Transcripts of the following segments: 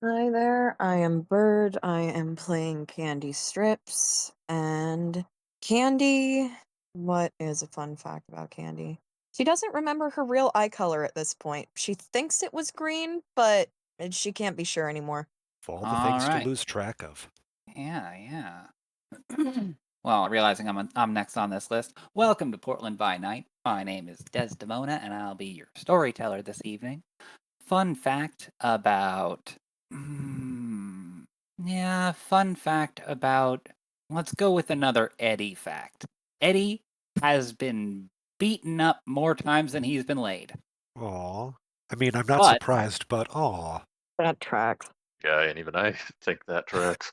Hi there, I am Bird. I am playing Candy Strips. And Candy, what is a fun fact about Candy? She doesn't remember her real eye color at this point. She thinks it was green, but she can't be sure anymore. Of all the All things to right. lose track of. Yeah. Well, realizing I'm next on this list. Welcome to Portland by Night. My name is Desdemona, and I'll be your storyteller this evening. Fun fact about. Fun fact about. Let's go with another Eddie fact. Eddie has been beaten up more times than he's been laid. Aw. I mean, I'm not But surprised, but aw. That tracks. Yeah, and even I think that tracks.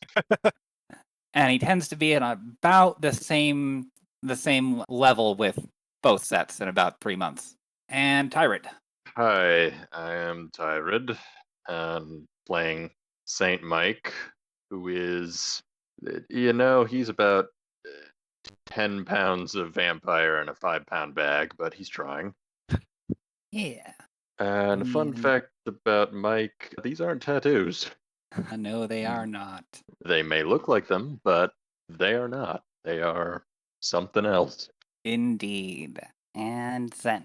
and he tends to be at about the same level with both sets in about 3 months. And Tyrant. Hi, I am Tyrod, and playing Saint Mike, who is, he's about 10 pounds of vampire in a 5 pound bag, but he's trying. Yeah. And a fun And fact about Mike, these aren't tattoos. no, they are not. They may look like them, but they are not. They are something else. Indeed. And Zen.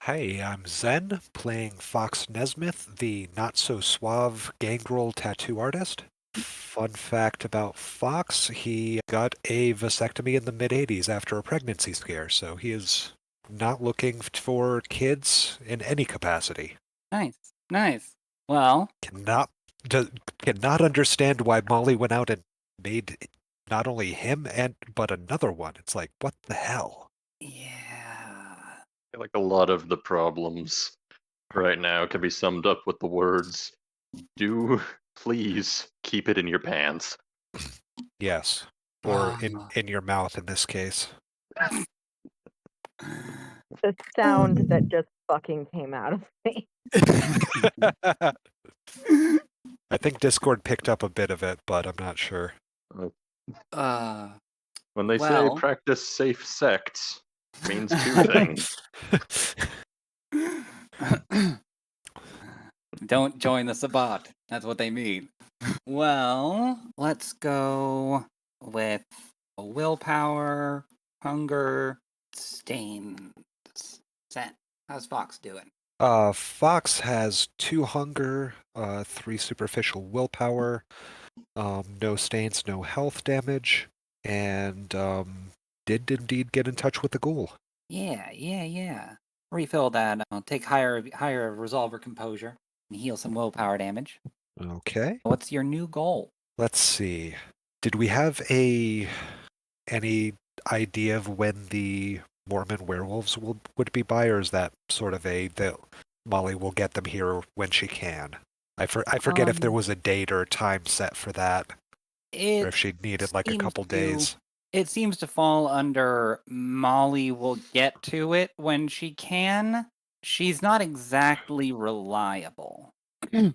Hey, I'm Zen, playing Fox Nesmith, the not-so-suave gangrel tattoo artist. Fun fact about Fox, he got a vasectomy in the mid-80s after a pregnancy scare, so he is not looking for kids in any capacity. Nice. Well, Cannot, cannot understand why Molly went out and made not only him but another one. It's like, what the hell? yeah. I feel like a lot of the problems right now can be summed up with the words, do please keep it in your pants. Yes. Or in, Uh, in your mouth in this case. The sound that just fucking came out of me. I think Discord picked up a bit of it, but I'm not sure. Uh, uh, When they say well. practice safe sex, it means two things. Don't join the Sabbat. That's what they mean. Well, let's go with willpower, hunger, stains. Zen. How's Fox doing? Fox has 2 hunger, 3 superficial willpower, no stains, no health damage, and did indeed get in touch with the ghoul. Yeah. Refill that. Take higher resolver composure and heal some willpower damage. Okay. What's your new goal? Let's see. Did we have any idea of when the Mormon werewolves would be by, or is that sort of that Molly will get them here when she can? I forget if there Um, was a date or a time set for that, or it if she needed like a seems couple to days. it seems to fall under Molly will get to it when she can. She's not exactly reliable. Hmm.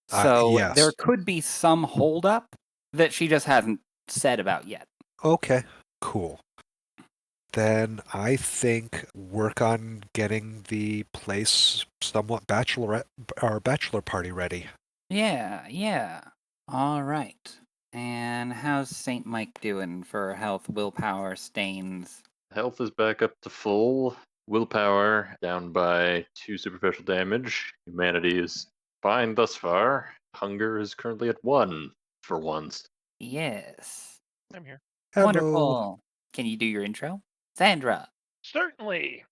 So there Yes. could be some holdup that she just hasn't said about yet. Okay. Cool. Then I think work on getting the place somewhat bachelor party ready. Yeah. All right. And how's Saint Mike doing for health, willpower, stains? Health is back up to full. Willpower down by 2 superficial damage. Humanity is fine thus far. Hunger is currently at 1 for once. Yes. I'm here. Hello. Wonderful. Can you do your intro? Sandra. Certainly.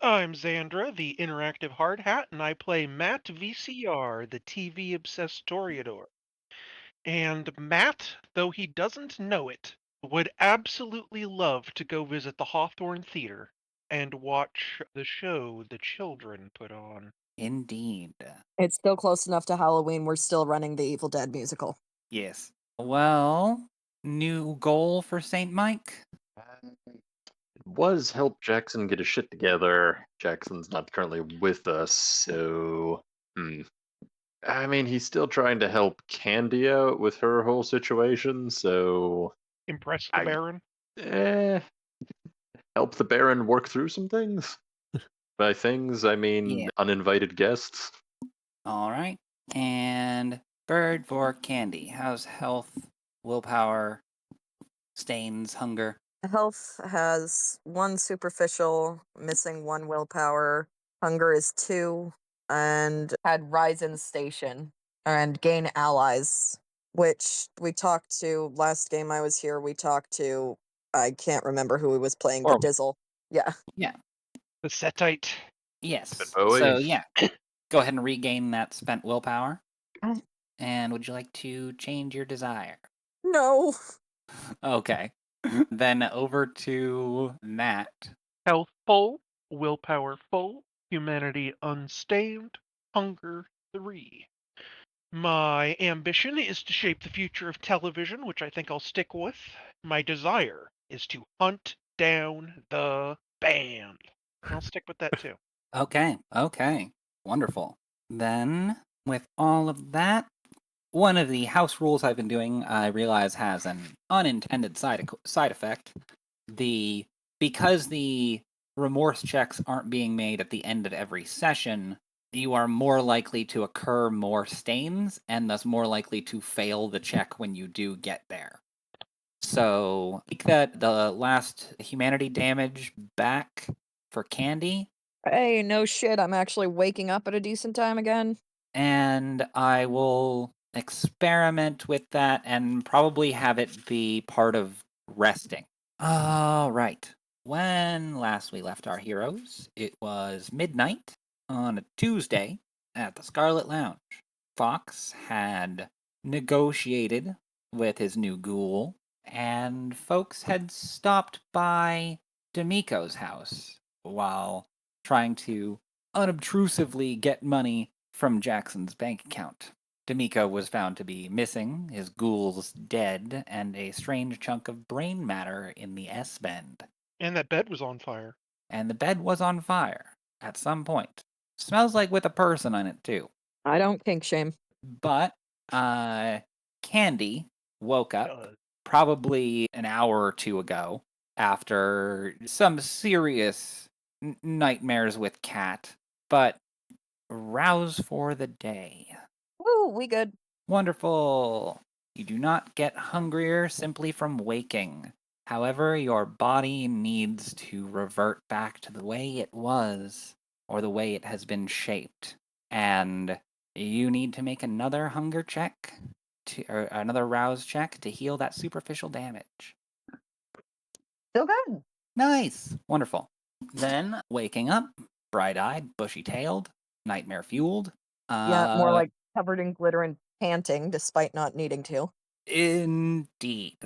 I'm Xandra, the interactive hard hat, and I play Matt VCR, the TV obsessed Toreador. And Matt, though he doesn't know it, would absolutely love to go visit the Hawthorne Theater and watch the show the children put on. Indeed. It's still close enough to Halloween. We're still running the Evil Dead musical. Yes. Well, new goal for Saint Mike? It was help Jackson get his shit together. Jackson's not currently with us, so. I mean, he's still trying to help Candy out with her whole situation, so. Impress the I. Baron? Eh. Help the Baron work through some things? By things, I mean Yeah. uninvited guests. All right. And Bird for Candy. How's health, willpower, stains, hunger? Health has 1 superficial, missing 1 willpower. Hunger is 2, and had Rise in Station and gain allies, which we talked to last game I was here. We talked to, I can't remember who he was playing, but Or Dizzle. Yeah. yeah, The Setite. yes. Bowie. So yeah, go ahead and regain that spent willpower. Uh. And would you like to change your desire? No. Okay. Then over to Matt. Health full, willpower full, humanity unstained, hunger 3. My ambition is to shape the future of television, which I think I'll stick with. My desire is to hunt down the band. I'll stick with that too. Okay, wonderful. Then, with all of that, one of the house rules I've been doing, I realize has an unintended side effect. Because the remorse checks aren't being made at the end of every session, you are more likely to occur more stains, and thus more likely to fail the check when you do get there. So, take that the last humanity damage back for Candy, Hey, no shit. I'm actually waking up at a decent time again. and I will experiment with that and probably have it be part of resting. All right. When last we left our heroes, it was midnight on a Tuesday at the Scarlet Lounge. Fox had negotiated with his new ghoul, and folks had stopped by Dimico's house while trying to unobtrusively get money from Jackson's bank account. Dimico was found to be missing, his ghouls dead, and a strange chunk of brain matter in the S bend. And that bed was on fire. And the bed was on fire at some point. Smells like with a person on it too. I don't kink shame. But Candy woke up Uh, probably an hour or two ago after some serious nightmares with Cat, but rouse for the day. Woo, we good. Wonderful. You do not get hungrier simply from waking. However, your body needs to revert back to the way it was, or the way it has been shaped. And you need to make another hunger check, or another rouse check to heal that superficial damage. Still good. Nice. Wonderful. Then, waking up, bright eyed, bushy tailed, nightmare fueled. Yeah, more like covered in glitter and panting despite not needing to. Indeed.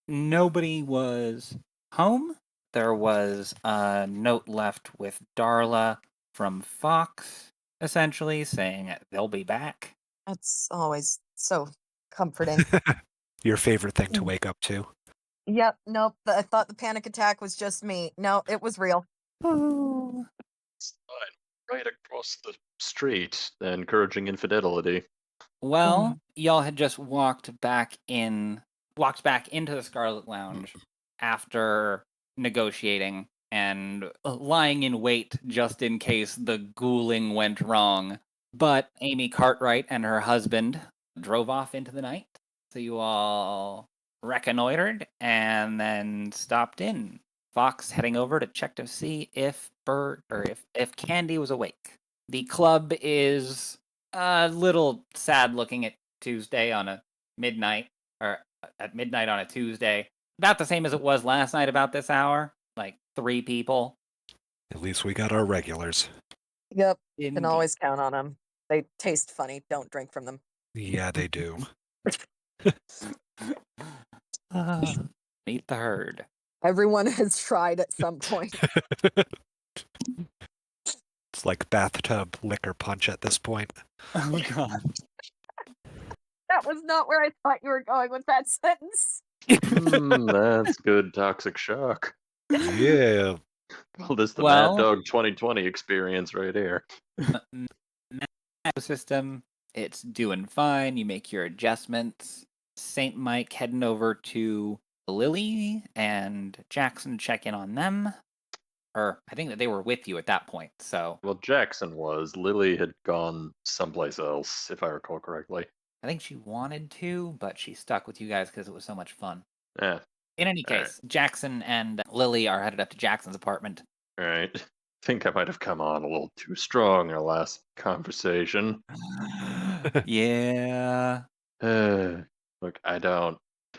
Nobody was home. There was a note left with Darla from Fox, essentially saying that they'll be back. That's always so comforting. Your favorite thing to wake up to. Yep, nope. I thought the panic attack was just me. No, it was real. Ooh. Right across the street, encouraging infidelity. Well, y'all had just walked back into the Scarlet Lounge after negotiating and lying in wait just in case the ghouling went wrong. But Amy Cartwright and her husband drove off into the night. So you all reconnoitered and then stopped in. Fox heading over to check to see if if Candy was awake. The club is a little sad looking at Tuesday on a midnight, or at midnight on a Tuesday. About the same as it was last night about this hour. Like 3 people. At least we got our regulars. Yep, can Indeed. always count on them. They taste funny. Don't drink from them. Yeah, they do. Meet the herd. Everyone has tried at some point. It's like bathtub liquor punch at this point. Oh god. That was not where I thought you were going with that sentence. That's good toxic shock. Yeah. Well, this is the Well- Mad Dog 2020 experience right here. System, it's doing fine. You make your adjustments. St. Mike heading over to Lily and Jackson check in on them. Or I think that they were with you at that point. So Well, Jackson was. Lily had gone someplace else, if I recall correctly. I think she wanted to, but she stuck with you guys because it was so much fun. Yeah. In any All right. case, Jackson and Lily are headed up to Jackson's apartment. All right. I think I might have come on a little too strong in our last conversation. Yeah. Look, I don't.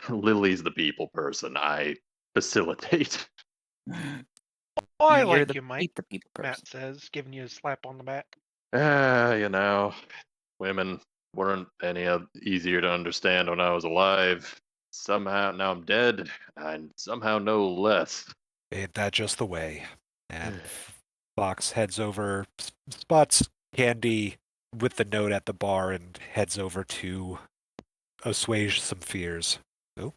Lily's the people person. I facilitate. Oh, I You're like the you, Mike, beat the people person. Matt says, giving you a slap on the back. You know, women weren't any easier to understand when I was alive. Somehow now I'm dead. I somehow know less. Ain't that just the way? And Fox heads over, spots Candy with the note at the bar, and heads over to assuage some fears. Oh,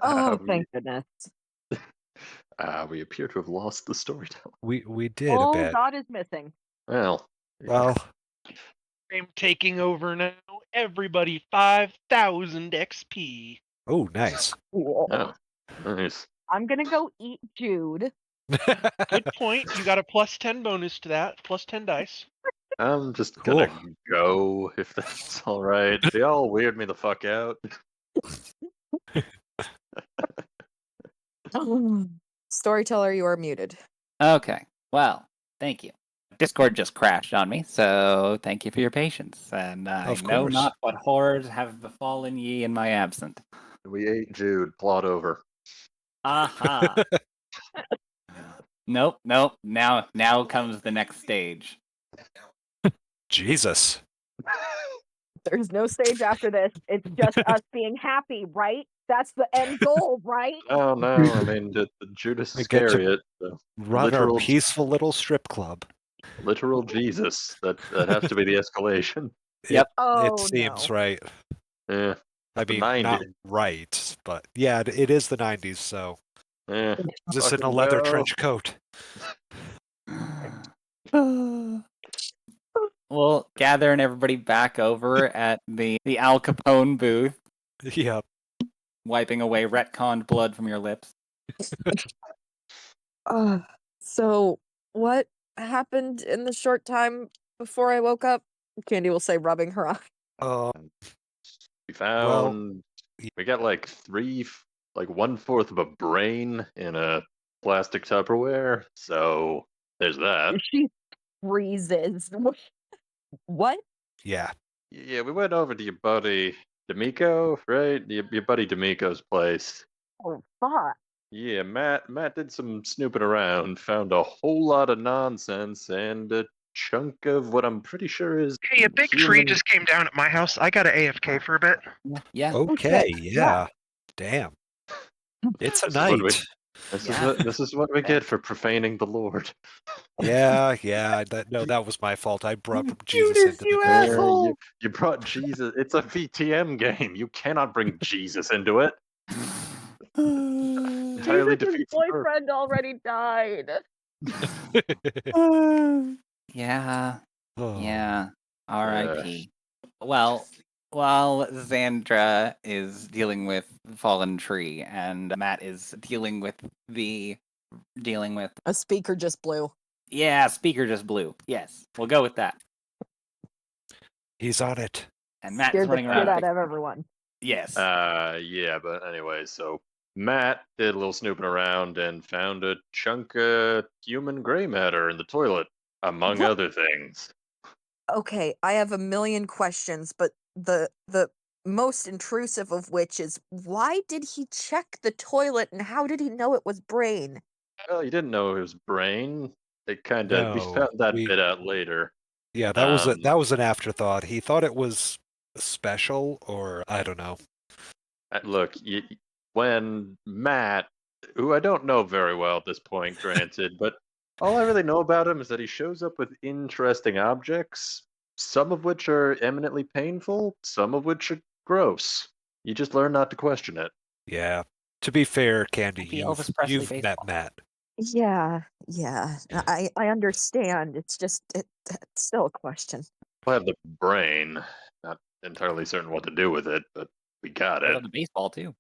Oh, we, thank goodness. we appear to have lost the storyteller. we did a All bit. God is missing. Well, Well, I'm taking over now. Everybody 5,000 XP. oh, nice. Cool. oh, nice. I'm gonna go eat Jude. Good point. You got a plus 10 bonus to that. Plus 10 dice. I'm just Cool. gonna go if that's all right. They all weird me the fuck out. Storyteller, you are muted. Okay. Well, thank you. Discord just crashed on me, so thank you for your patience. And I Of know course. not what horrors have befallen ye in my absence. We ate Jude. Plot over. Aha. Nope. Now comes the next stage. Jesus. There's no stage after this. It's just us being happy, right? That's the end goal, right? Oh no! I mean, the Judas We get to Iscariot, the Run our peaceful little strip club. literal Jesus. That has to be the escalation. Yep. It Oh seems no. right. Yeah, I the mean, not 90s. right, but yeah, it is the 90s, so Yeah, just in a fucking leather go. trench coat. Well, gathering everybody back over at the Al Capone booth, Yep. wiping away retconned blood from your lips. So what happened in the short time before I woke up? Candy will say, rubbing her eye. We Well, found we got like like 1/4 of a brain in a plastic Tupperware. So there's that. She freezes. What? yeah. Yeah, we went over to your buddy Dimico, right? Your buddy Dimico's place. Oh, fuck. Yeah, Matt did some snooping around, found a whole lot of nonsense and a chunk of what I'm pretty sure is Hey, a big tree human. just came down at my house. I got to AFK for a bit. Yeah. Okay, yeah. yeah. Damn. It's a This is what we night. this is what we get for profaning the Lord. Yeah. That was my fault. I brought Jesus Judas, into the you picture. asshole! You brought Jesus. It's a VTM game. You cannot bring Jesus into it. Entirely Jesus' defeats the purpose. boyfriend already died. Yeah. Oh. Yeah. R.I.P. Well, while Xandra is dealing with Fallen Tree and Matt is dealing with A speaker just blew. yeah, speaker just blew. Yes, we'll go with that. He's on it. And Matt is Scared the running shit around. out of everyone. Yes. Yeah, but anyway, so Matt did a little snooping around and found a chunk of human gray matter in the toilet, among What? other things. Okay, I have a million questions, but the most intrusive of which is, why did he check the toilet and how did he know it was brain? Well, you didn't know it was brain. It kind of we No, found that bit out later. yeah, Um, that was an afterthought. He thought it was special, or I don't know. Look, when Matt, who I don't know very well at this point, granted, but all I really know about him is that he shows up with interesting objects, some of which are eminently painful, some of which are gross. You just learn not to question it. Yeah. To be fair, Candy, The Elvis Presley you've met baseball. Matt. Yeah. I understand. It's just it's still a question. I have the brain. Not entirely certain what to do with it, but we got I it. love the baseball too.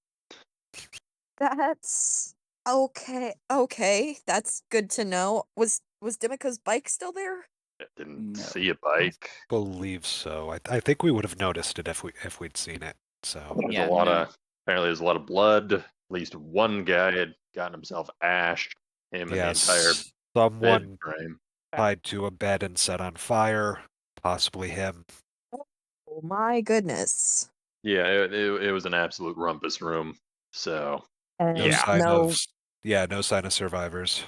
That's okay. Okay, that's good to know. Was Dimico's bike still there? I didn't No. see a bike. Believe so. I think we would have noticed it if we'd seen it. So There's Yeah, a lot no. of apparently there's a lot of blood. At least one guy had gotten himself ashed. Him and the entire yes, bed someone frame. tied to a bed and set on fire. Possibly him. Oh my goodness. Yeah, it was an absolute rumpus room. So And No yeah, sign no of no sign of survivors.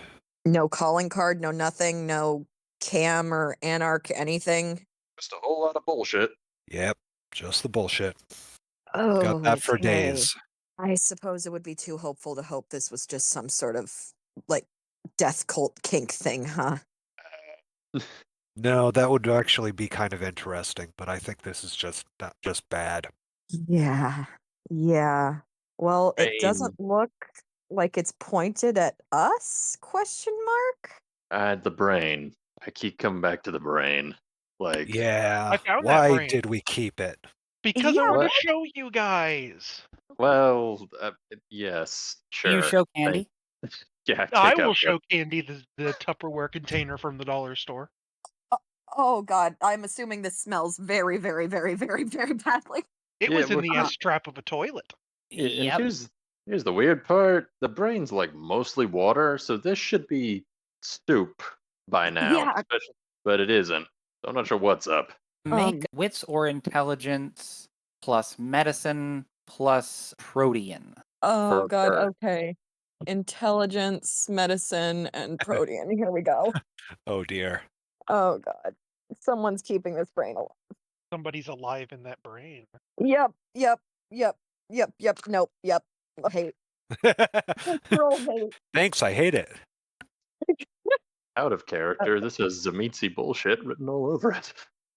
no calling card, no nothing, no cam or anarch anything. just a whole lot of bullshit. Yep, just the bullshit. Got Oh, that for okay. days. I suppose it would be too hopeful to hope this was just some sort of like death cult kink thing, huh? No, that would actually be kind of interesting, but I think this is just not just bad. Yeah. Yeah. Well, it Brain. doesn't look like it's pointed at us? Question mark? The brain. I keep coming back to the brain. Like, I Yeah, found that why brain did we keep it? because I Yeah, want to what? show you guys. Well, yes, You sure. show Thank- Candy? Yeah, I take will up that. show Candy the Tupperware container from the dollar store. oh god, I'm assuming this smells very, very, very, very, very badly. It Yeah, was in well, the S trap of a toilet. and Yep. here's the weird part. The brain's like mostly water, so this should be soup by now. Yeah, But it isn't. So I'm not sure what's up. Make wits or intelligence plus medicine plus protean. oh For god, Bird. okay. Intelligence, medicine, and protein. Here we go. Oh dear. Oh god. Someone's keeping this brain alive. Somebody's alive in that brain. Yep, yep, yep, yep, nope, yep. Hate. Roll hate. Thanks, I hate it. Out of character. This has Zamitzi bullshit written all over it.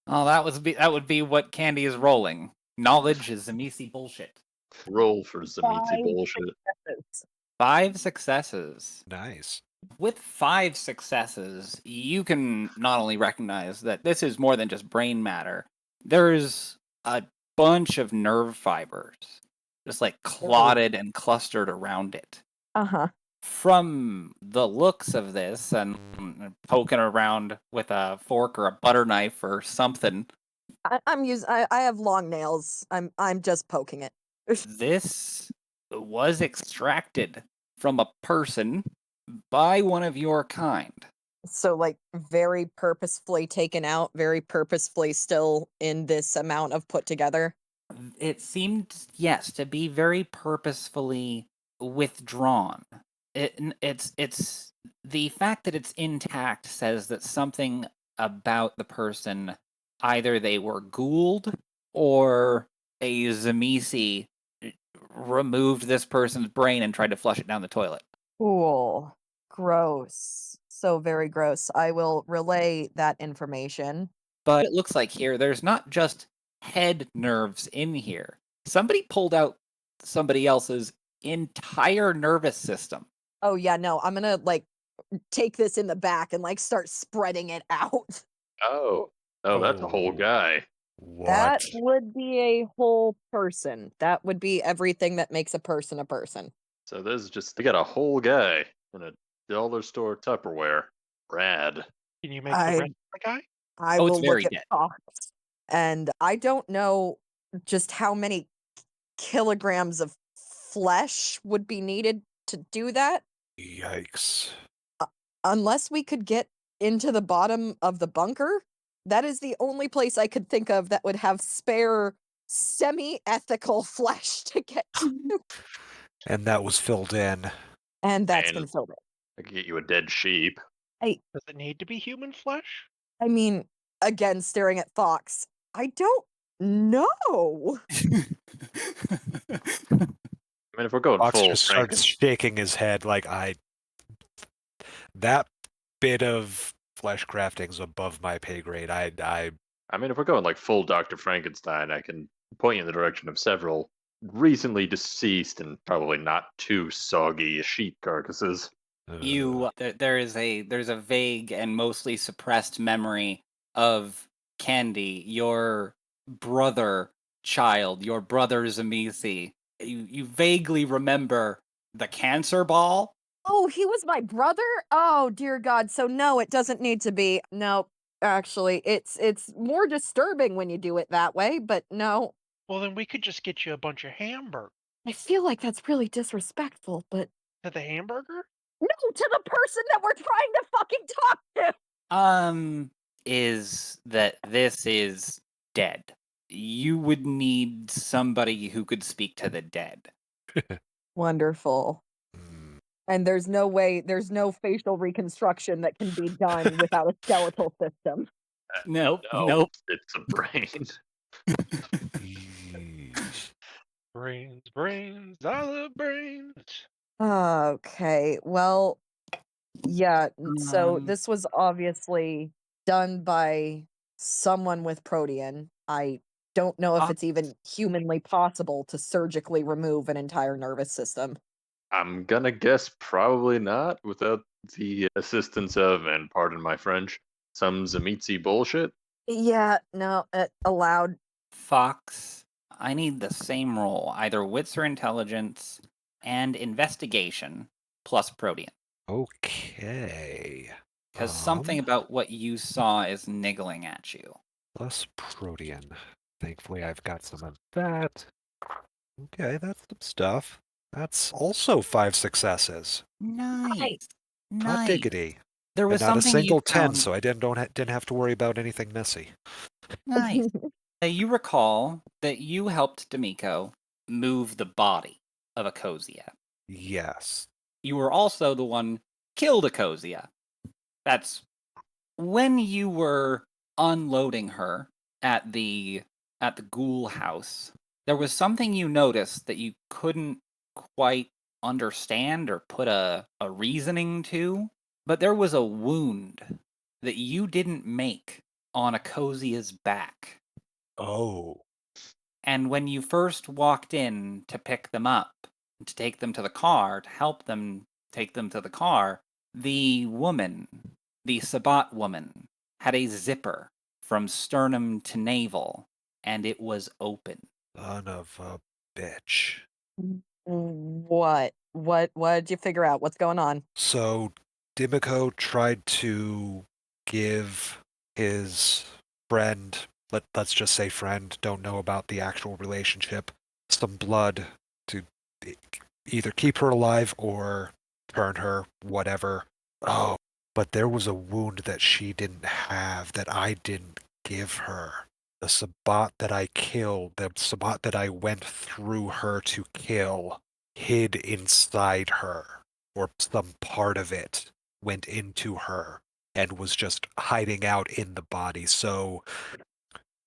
Oh, that would be what Candy is rolling. Knowledge is Zamisi bullshit. Roll for Zamitzi 5 bullshit. successes. 5 successes. Nice. With 5 successes, you can not only recognize that this is more than just brain matter. There's a bunch of nerve fibers just like clotted and clustered around it. Uh-huh. From the looks of this and poking around with a fork or a butter knife or something, I have long nails. I'm just poking it. this was extracted from a person by one of your kind. So like very purposefully taken out, very purposefully still in this amount of put together. It seemed, yes, to be very purposefully withdrawn. It's the fact that it's intact says that something about the person, either they were ghouled or a Zamisi removed this person's brain and tried to flush it down the toilet. Cool. Gross. So very gross. I will relay that information. But it looks like here there's not just head nerves in here. Somebody pulled out somebody else's entire nervous system. Oh yeah, no, I'm gonna like take this in the back and like start spreading it out. Oh. Oh, that's a whole Oh. guy. That What? would be a whole person. That would be everything that makes a person a person. So this is just, they got a whole guy in a dollar store Tupperware. Rad. Can you make the I rest of the guy? I Oh, it's will look very at dead. Fox, and I don't know just how many kilograms of flesh would be needed to do that, Yikes. unless we could get into the bottom of the bunker. That is the only place I could think of that would have spare semi-ethical flesh to get to, And that was filled in. and that's Man, been filled in. I could get you a dead sheep. Does it need to be human flesh? I mean, again, staring at Fox, I don't know. I mean, if we're going Fox full just starts Franken, shaking his head like that bit of flesh crafting's above my pay grade. I mean, if we're going like full Dr. Frankenstein, I can point you in the direction of several recently deceased and probably not too soggy sheep carcasses. There's a vague and mostly suppressed memory of Candy, your brother child, your brother Zamisi. You vaguely remember the cancer ball. Oh, he was my brother? Oh, dear God. So no, it doesn't need to be. No, actually. It's more disturbing when you do it that way, but no. Well, then we could just get you a bunch of hamburger. I feel like that's really disrespectful, but To the hamburger? no, to the person that we're trying to fucking talk to. Is that this is dead. You would need somebody who could speak to the dead. Wonderful. Mm, And there's no facial reconstruction that can be done without a skeletal system. Nope, No, nope. it's a brain. yeesh. Brains, I love brains. Okay, well, yeah, so Um, this was obviously done by someone with protean. I don't know if uh, it's even humanly possible to surgically remove an entire nervous system. I'm gonna guess probably not without the assistance of, and pardon my French, some Zamitzi bullshit. Yeah, no, allowed. Fox, I need the same role, either wits or intelligence, and investigation plus protean. Okay. Because something about what you saw is niggling at you. Plus protean. Thankfully, I've got some of that. Okay, that's some stuff. That's also 5 successes. Nice. Hot Nice. diggity. There And was not a something you single 10, found. so I didn't have to worry about anything messy. Nice. You recall that you helped Dimico move the body of Ecosia. Yes. You were also the one killed Ecosia. That's when you were unloading her at the Ghoul house. There was something you noticed that you couldn't quite understand or put a reasoning to, but there was a wound that you didn't make on Ecosia's back. Oh. And when you first walked in to pick them up, to take them to the car, to help them take them to the car, the woman, the Sabat woman, had a zipper from sternum to navel, and it was open. Son of a bitch. What did you figure out? What's going on? So, Dimico tried to give his friend, let's just say friend, don't know about the actual relationship, some blood to either keep her alive or turn her, whatever. Oh, but there was a wound that she didn't have that I didn't give her. The Sabat that I killed, the Sabat that I went through her to kill, hid inside her, or some part of it went into her and was just hiding out in the body. So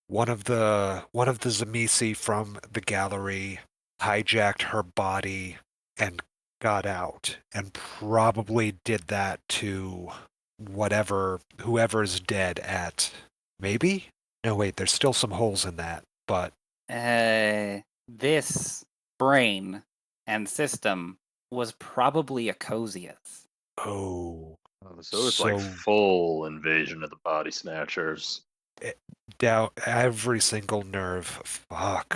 one of the Zamisi from the gallery hijacked her body and got out, and probably did that to whoever's dead at maybe? No, wait, there's still some holes in that, but This brain and system was probably Ecosia's. oh, Oh, so it's like so full invasion of the body snatchers. down every single nerve. Fuck.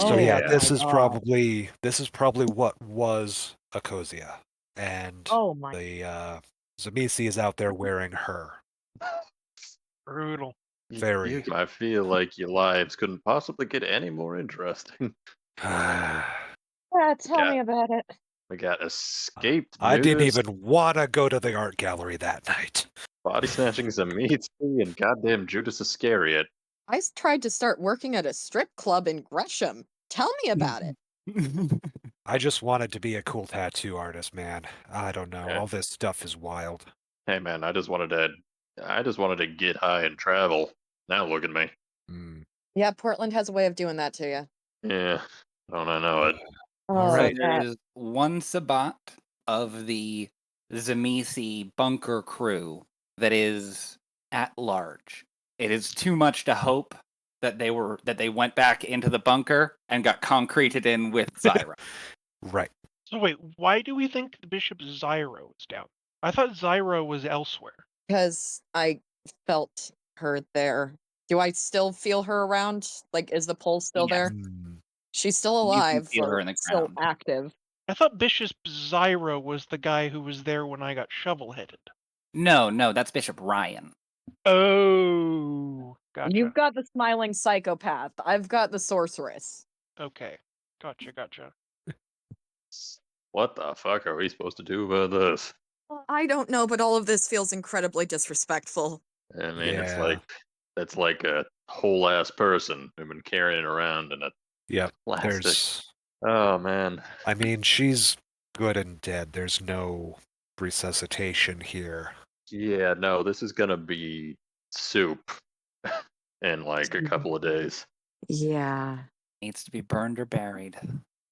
So Oh yeah, Yeah. my god. this is probably what was Ecosia, and Oh my. the Zamisi is out there wearing her. Brutal. Very. I feel like your lives couldn't possibly get any more interesting. Yeah, tell got me about it. we got escaped I didn't news, even want to go to the art gallery that night. body snatching Zamitzi, and goddamn Judas Iscariot. Tried to start working at a strip club in Gresham. Tell me about it. I just wanted to be a cool tattoo artist, man. I don't know. Yeah. All this stuff is wild. Hey man, I just wanted to get high and travel. Now look at me. Mm. Yeah, Portland has a way of doing that to you. Yeah, don't I know it? All So Oh, right. there is one Sabat of the Zamisi bunker crew that is at large. It is too much to hope that they went back into the bunker and got concreted in with Zyra. Right. So wait, why do we think Bishop Zyro is down? I thought Zyro was elsewhere. because I felt her there. Do I still feel her around? Like, is the pulse still Yes, there? Mm. She's still you can alive feel her or in the still ground. active. I thought Bishop Zyro was the guy who was there when I got shovel-headed. No, that's Bishop Ryan. Oh, gotcha. You've got the smiling psychopath. I've got the sorceress. Okay, gotcha. What the fuck are we supposed to do about this? Well, I don't know, but all of this feels incredibly disrespectful. I mean, Yeah. that's like a whole ass person who've been carrying around in a Yep. plastic. Oh man. I mean, she's good and dead. There's no resuscitation here. Yeah, no, this is gonna be soup in like a couple of days. Yeah. Needs to be burned or buried.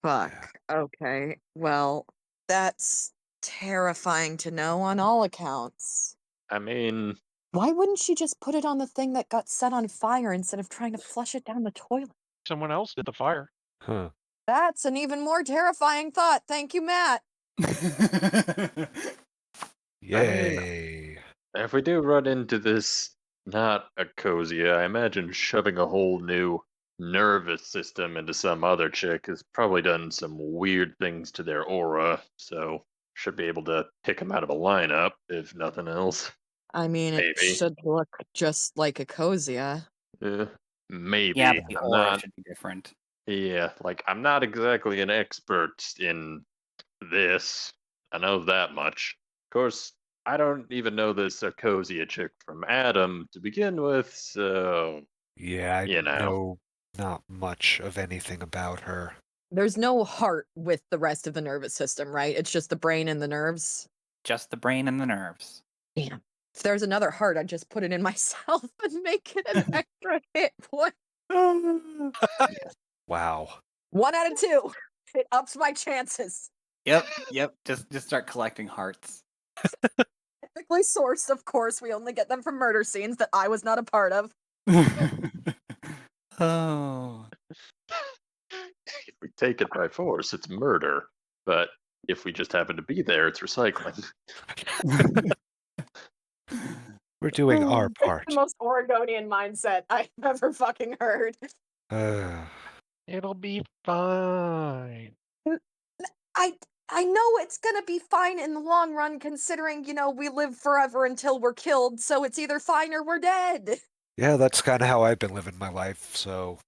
Fuck. Yeah. Okay. Well, that's terrifying to know on all accounts. I mean, Why wouldn't she just put it on the thing that got set on fire instead of trying to flush it down the toilet? Someone else did the fire. Huh. That's an even more terrifying thought. Thank you, Matt. I mean, Yay. if we do run into this not a cozy, I imagine shoving a whole new nervous system into some other chick has probably done some weird things to their aura, so should be able to pick them out of a lineup, if nothing else. I mean, it Maybe. should look just like a cosia. Maybe. Yeah, but the I'm aura not. should be different. Yeah, like I'm not exactly an expert in this. I know that much. Of course, I don't even know this Sarkosia chick from Adam to begin with, so Yeah, I you know. know not much of anything about her. There's no heart with the rest of the nervous system, right? It's just the brain and the nerves. Just the brain and the nerves. Damn. If there's another heart, I'd just put it in myself and make it an extra hit point. Wow. 1 out of 2. It ups my chances. Yep. Just start collecting hearts. Ethically sourced, of course. We only get them from murder scenes that I was not a part of. Oh. If we take it by force, it's murder. But if we just happen to be there, it's recycling. We're doing our It's the part. most Oregonian mindset I've ever fucking heard. It'll be fine. I know it's gonna be fine in the long run, considering, we live forever until we're killed, so it's either fine or we're dead. Yeah, that's kind of how I've been living my life, so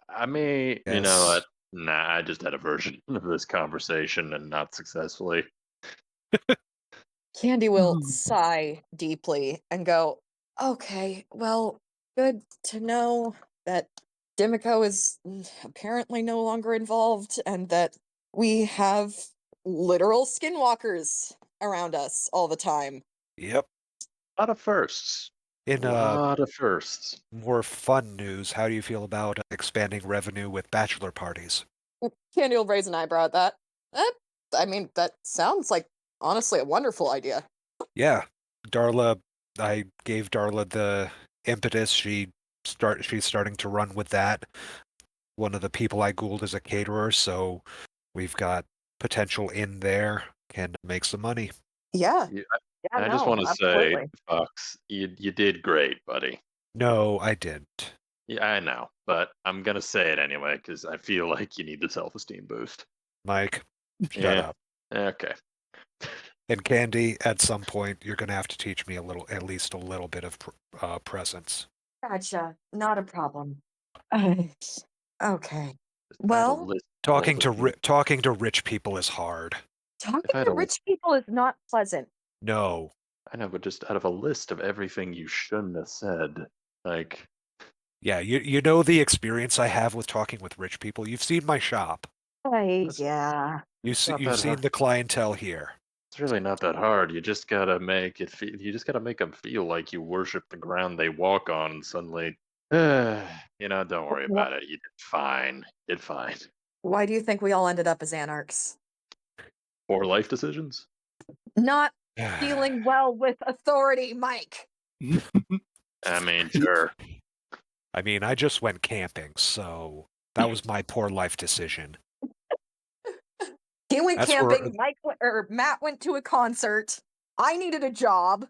I mean, you know yes. what? Nah, I just had a version of this conversation and not successfully. Candy will sigh deeply and go, okay, well, good to know that Dimico is apparently no longer involved and that we have literal skinwalkers around us all the time. Yep. A lot of firsts. In A lot of firsts. more fun news, how do you feel about expanding revenue with bachelor parties? Candy will raise an eyebrow at that. I mean, that sounds like, honestly, a wonderful idea. Yeah. Darla, I gave Darla the impetus. She's starting to run with that. One of the people I ghouled is a caterer, so we've got potential in there. Can make some money. Yeah, You- yeah, I just no, want to say, absolutely. Fox, you did great, buddy. No, I didn't. Yeah, I know, but I'm gonna say it anyway because I feel like you need the self-esteem boost. Mike, shut Yeah. up. Okay. And Candy, at some point, you're gonna have to teach me at least a little bit of presence. Gotcha. Not a problem. Okay. Just if I had a Well, list of all the things- Talking to rich people is hard. talking if I had to a, rich people is not pleasant. No. I know, but just out of a list of everything you shouldn't have said, like, Yeah, you know the experience I have with talking with rich people. You've seen my shop. Yeah. not You've that seen hard. the clientele here. It's really not that hard. You just gotta make it. You just gotta make them feel like you worship the ground they walk on, and suddenly, don't worry about it. You did fine. You did fine. Why do you think we all ended up as anarchs? Poor life decisions. Not dealing well with authority, Mike. I mean, sure. I mean, I just went camping, so that was my poor life decision. He went That's where camping. Matt went to a concert. I needed a job.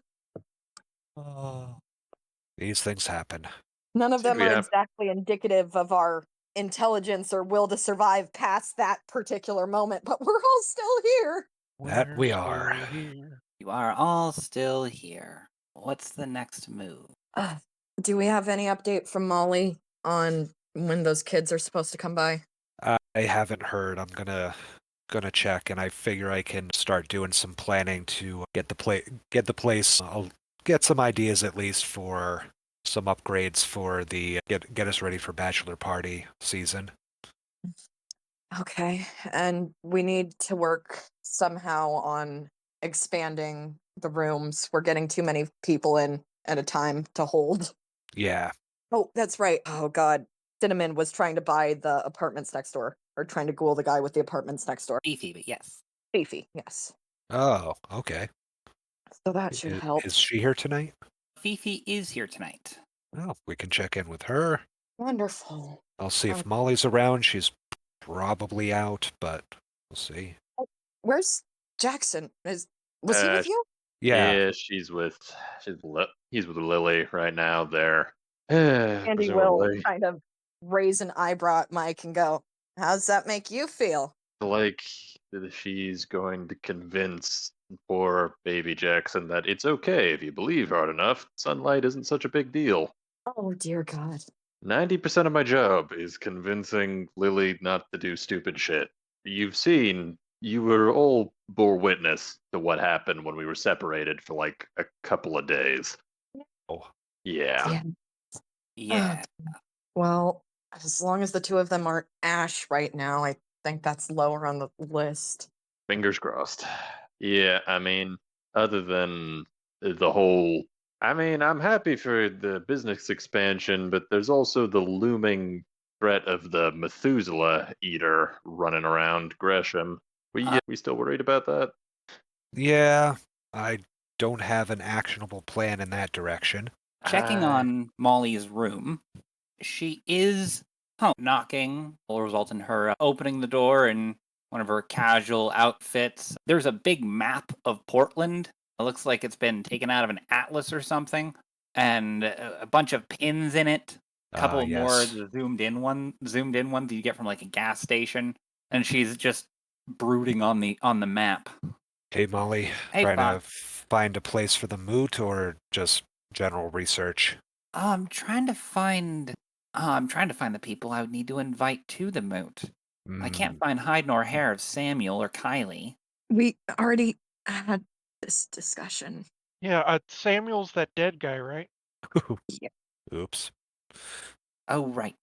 these things happen. None of See, them we are have exactly indicative of our intelligence or will to survive past that particular moment, but we're all still here. That we We're are. still here. You are all still here. What's the next move? Uh, do we have any update from Molly on when those kids are supposed to come by? I haven't heard. I'm gonna check, and I figure I can start doing some planning to get the place. I'll get some ideas at least for some upgrades for the get us ready for bachelor party season. Okay, and we need to work somehow on expanding the rooms. We're getting too many people in at a time to hold. Yeah. Oh, that's right. Oh God, Cinnamon was trying to buy the apartments next door, or trying to ghoul the guy with the apartments next door. Beefy, but yes. Beefy, yes. Oh, okay. So that should help. Is she here tonight? Fifi is here tonight. Oh, we can check in with her. Wonderful. I'll see if Okay. Molly's around. She's probably out, but we'll see. Where's Jackson? Was he Uh, with you? Yeah. yeah, he's with Lily right now. There, Andy will presumably. kind of raise an eyebrow at Mike and go, "How's that make you feel?" Like she's going to convince poor baby Jackson that it's okay if you believe hard enough. Sunlight isn't such a big deal. Oh dear God. 90% of my job is convincing Lily not to do stupid shit. You were all bore witness to what happened when we were separated for like a couple of days. Oh, Yeah, Yeah. Yeah. Well, as long as the two of them aren't Ash right now, I think that's lower on the list. fingers crossed. Yeah, I mean, other than the whole. I mean, I'm happy for the business expansion, but there's also the looming threat of the Methuselah eater running around Gresham. We still worried about that? yeah. I don't have an actionable plan in that direction. Checking I on Molly's room, she is home. Knocking will result in her opening the door in one of her casual outfits. There's a big map of Portland. It looks like it's been taken out of an atlas or something, and a bunch of pins in it. A couple more Yes. zoomed in ones you get from like a gas station. And she's just brooding on the map. Hey, Molly, Hey, trying to Fox. find a place for the moot or just general research? I'm trying to find. I'm trying to find the people I would need to invite to the moot. I can't Hmm. find hide nor hair of Samuel or Kylie. We already had this discussion. Yeah, Samuel's that dead guy, right? Yeah. Oops. Oh, right.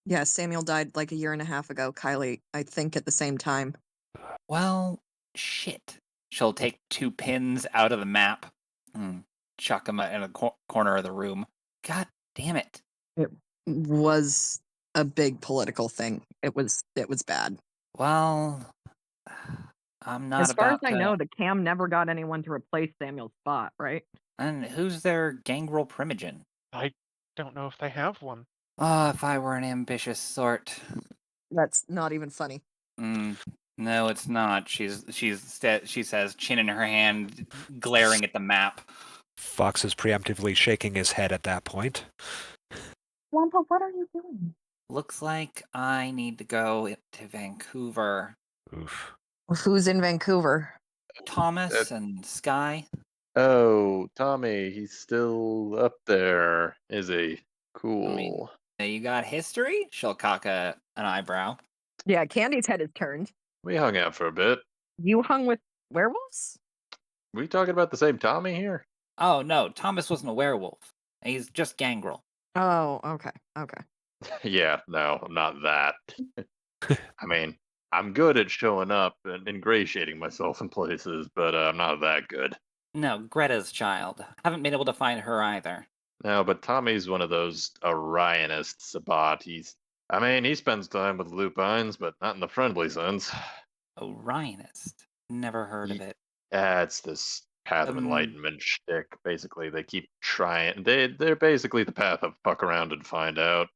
Yeah, Samuel died like a year and a half ago. Kylie, I think at the same time. Well, shit. She'll take 2 pins out of the map, chuck them in a corner of the room. God damn it. It was a big political thing. It was bad. Well, I'm not As far as about I to. know, the cam never got anyone to replace Samuel's spot, right? And who's their gangrel primogen? I don't know if they have one. Oh, if I were an ambitious sort. That's not even funny. No, it's not. She says, chin in her hand, glaring at the map. Fox is preemptively shaking his head at that point. Wampa, what are you doing? Looks like I need to go to Vancouver. Oof. Who's in Vancouver? Thomas and Sky. Oh, Tommy, he's still up there, is he? I mean, Cool. you got history? She'll cock an eyebrow. Yeah, Candy's head is turned. We hung out for a bit. You hung with werewolves? We talking about the same Tommy here? Oh no, Thomas wasn't a werewolf. He's just gangrel. Oh, okay, okay. Yeah, no, I'm not that. I mean, I'm good at showing up and ingratiating myself in places, but I'm not that good. No, Greta's child. Haven't been able to find her either. No, but Tommy's one of those Orionists, Sabat. I mean, he spends time with lupines, but not in the friendly sense. Orionist. Never heard of Ye- it. Yeah, it's this path of Um, enlightenment shtick. Basically, they keep trying. They're basically the path of fuck around and find out.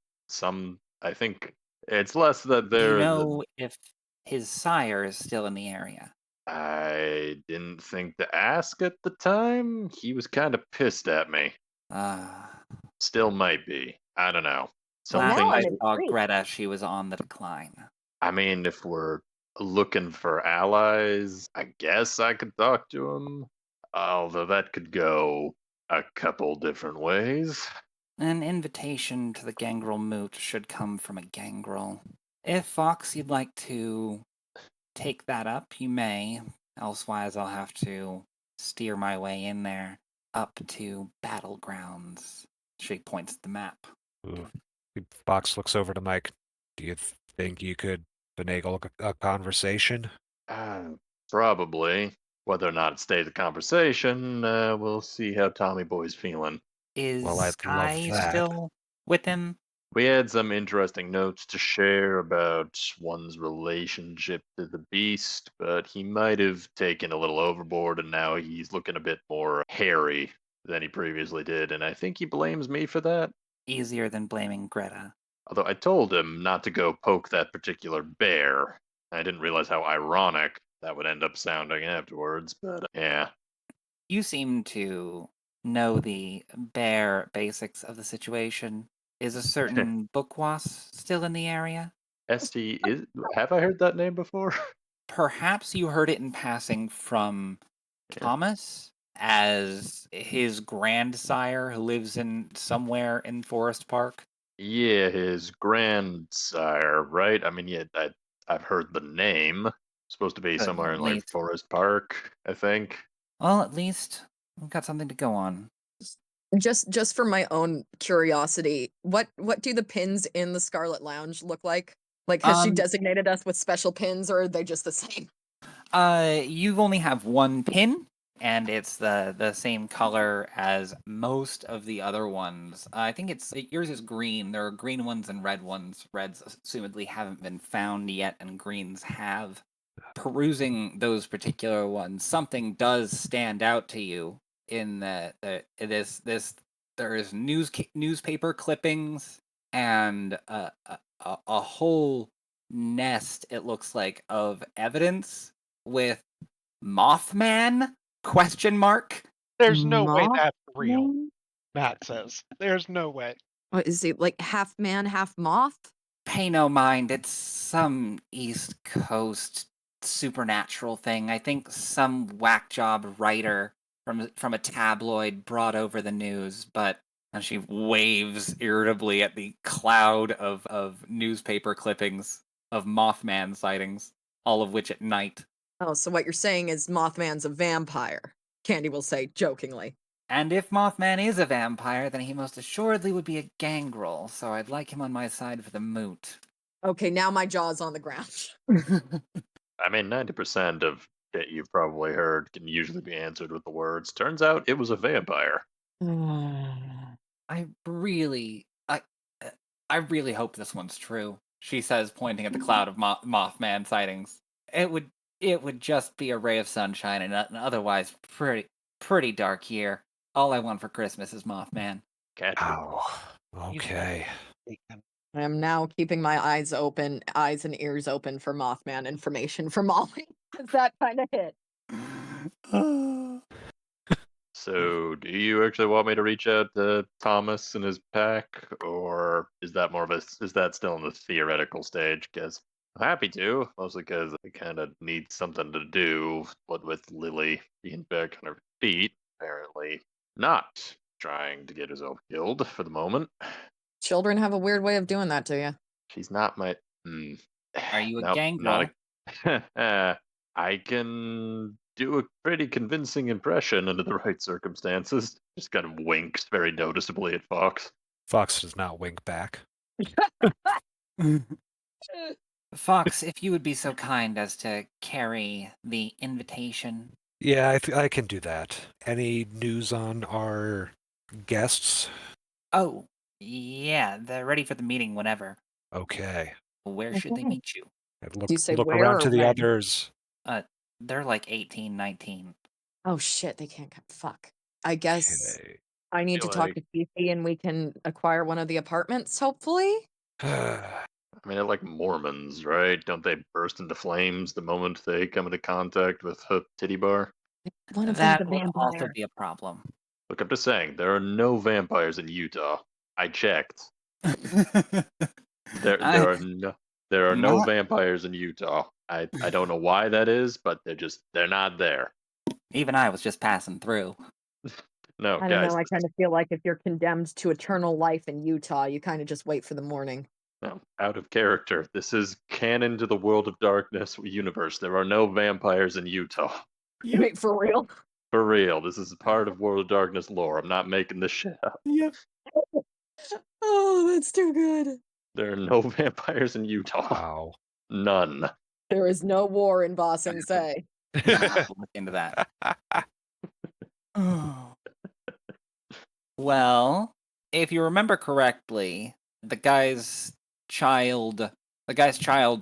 I think it's less that do you they're the. know if his sire is still in the area? I didn't think to ask at the time. He was kind of pissed at me. Uh, Still might be. I don't know. Well, last now Something. I'm I saw intrigued. Greta, she was on the decline. I mean, if we're looking for allies, I guess I could talk to him. Although that could go A couple different ways. An invitation to the gangrel moot should come from a gangrel. If Fox, you'd like to take that up, you may. Elsewise, I'll have to steer my way in there up to battlegrounds. She points at the map. Ooh. Fox looks over to Mike. Do you think you could finagle a conversation? Uh, Probably. Whether or not it stays a conversation, we'll see how Tommy Boy's feeling. Is Well, I'd love Sky that. still with him? We had some interesting notes to share about one's relationship to the beast, but he might have taken a little overboard and now he's looking a bit more hairy than he previously did, and I think he blames me for that. Easier than blaming Greta. Although I told him not to go poke that particular bear. I didn't realize how ironic that would end up sounding afterwards, but yeah. You seem to know the bare basics of the situation. Is a certain bookwas still in the area? ST is. Have I heard that name before? Perhaps you heard it in passing from Yeah. Thomas as his grandsire who lives in somewhere in Forest Park. Yeah, his grandsire, right? I mean, yeah, I've heard the name. Supposed to be Good, somewhere at in like least. Forest Park, I think. Well, at least we've got something to go on. Just for my own curiosity, what do the pins in the Scarlet Lounge look like? Like, has she Um, designated us with special pins, or are they just the same? you only have one pin, and it's the same color as most of the other ones. I think yours is green. There are green ones and red ones. Reds assumedly haven't been found yet, and greens have. Perusing those particular ones, something does stand out to you in this. There is newspaper clippings and a whole nest. It looks like of evidence with Mothman question mark. There's no way that's real, Mothman? Matt says. There's no way. What is he, like, half man, half moth? Pay no mind. It's some East Coast supernatural thing. I think some whack job writer from a tabloid brought over the news, but and she waves irritably at the cloud of newspaper clippings of Mothman sightings, all of which at night. Oh, so what you're saying is Mothman's a vampire, Candy will say jokingly. And if Mothman is a vampire, then he most assuredly would be a gangrel, so I'd like him on my side for the moot. Okay, now my jaw's on the ground. I mean, 90% of shit you've probably heard can usually be answered with the words. Turns out it was a vampire. I really, I, I really hope this one's true. She says, pointing at the cloud of Mothman sightings. It would just be a ray of sunshine in an otherwise pretty dark year. All I want for Christmas is Mothman. Catch it. Ow. Okay. I am now keeping my eyes and ears open for Mothman information from Molly. Because that kind of hit. So, do you actually want me to reach out to Thomas and his pack, or is that is that still in the theoretical stage? Because I'm happy to, mostly because I kind of need something to do. What with Lily being back on her feet, apparently not trying to get herself killed for the moment. Children have a weird way of doing that to you. She's not my. Hmm. Are you a Nope, not gangrel? a. I can do a pretty convincing impression under the right circumstances. Just kind of winks very noticeably at Fox. Fox does not wink back. Fox, if you would be so kind as to carry the invitation. Yeah, I can do that. Any news on our guests? Oh, yeah, they're ready for the meeting whenever. Okay. Where should they meet you? I'd Do you say look where around or to the when? others. They're like 18, 19. Oh shit, they can't come. Fuck. I guess Okay. I need to Feel talk like- to Fifi and we can acquire one of the apartments, hopefully. I mean, they're like Mormons, right? Don't they burst into flames the moment they come into contact with a titty bar? One of That them's a would also vampire. be a problem. Look, I'm just saying, there are no vampires in Utah. I checked. There I- are no Not- vampires in Utah. I don't know why that is, but they're not there. Even I was just passing through. No, I don't guys, know, I this is kinda feel like if you're condemned to eternal life in Utah, you kinda just wait for the morning. no, out of character. This is canon to the World of Darkness universe. There are no vampires in Utah. Yep. Wait, for real? For real, this is part of World of Darkness lore. I'm not making this shit up. Yep. Oh, that's too good. There are no vampires in Utah. Wow. None. There is no war in Ba Sing Se. Gonna have to look into that. Well, if you remember correctly, the guy's child's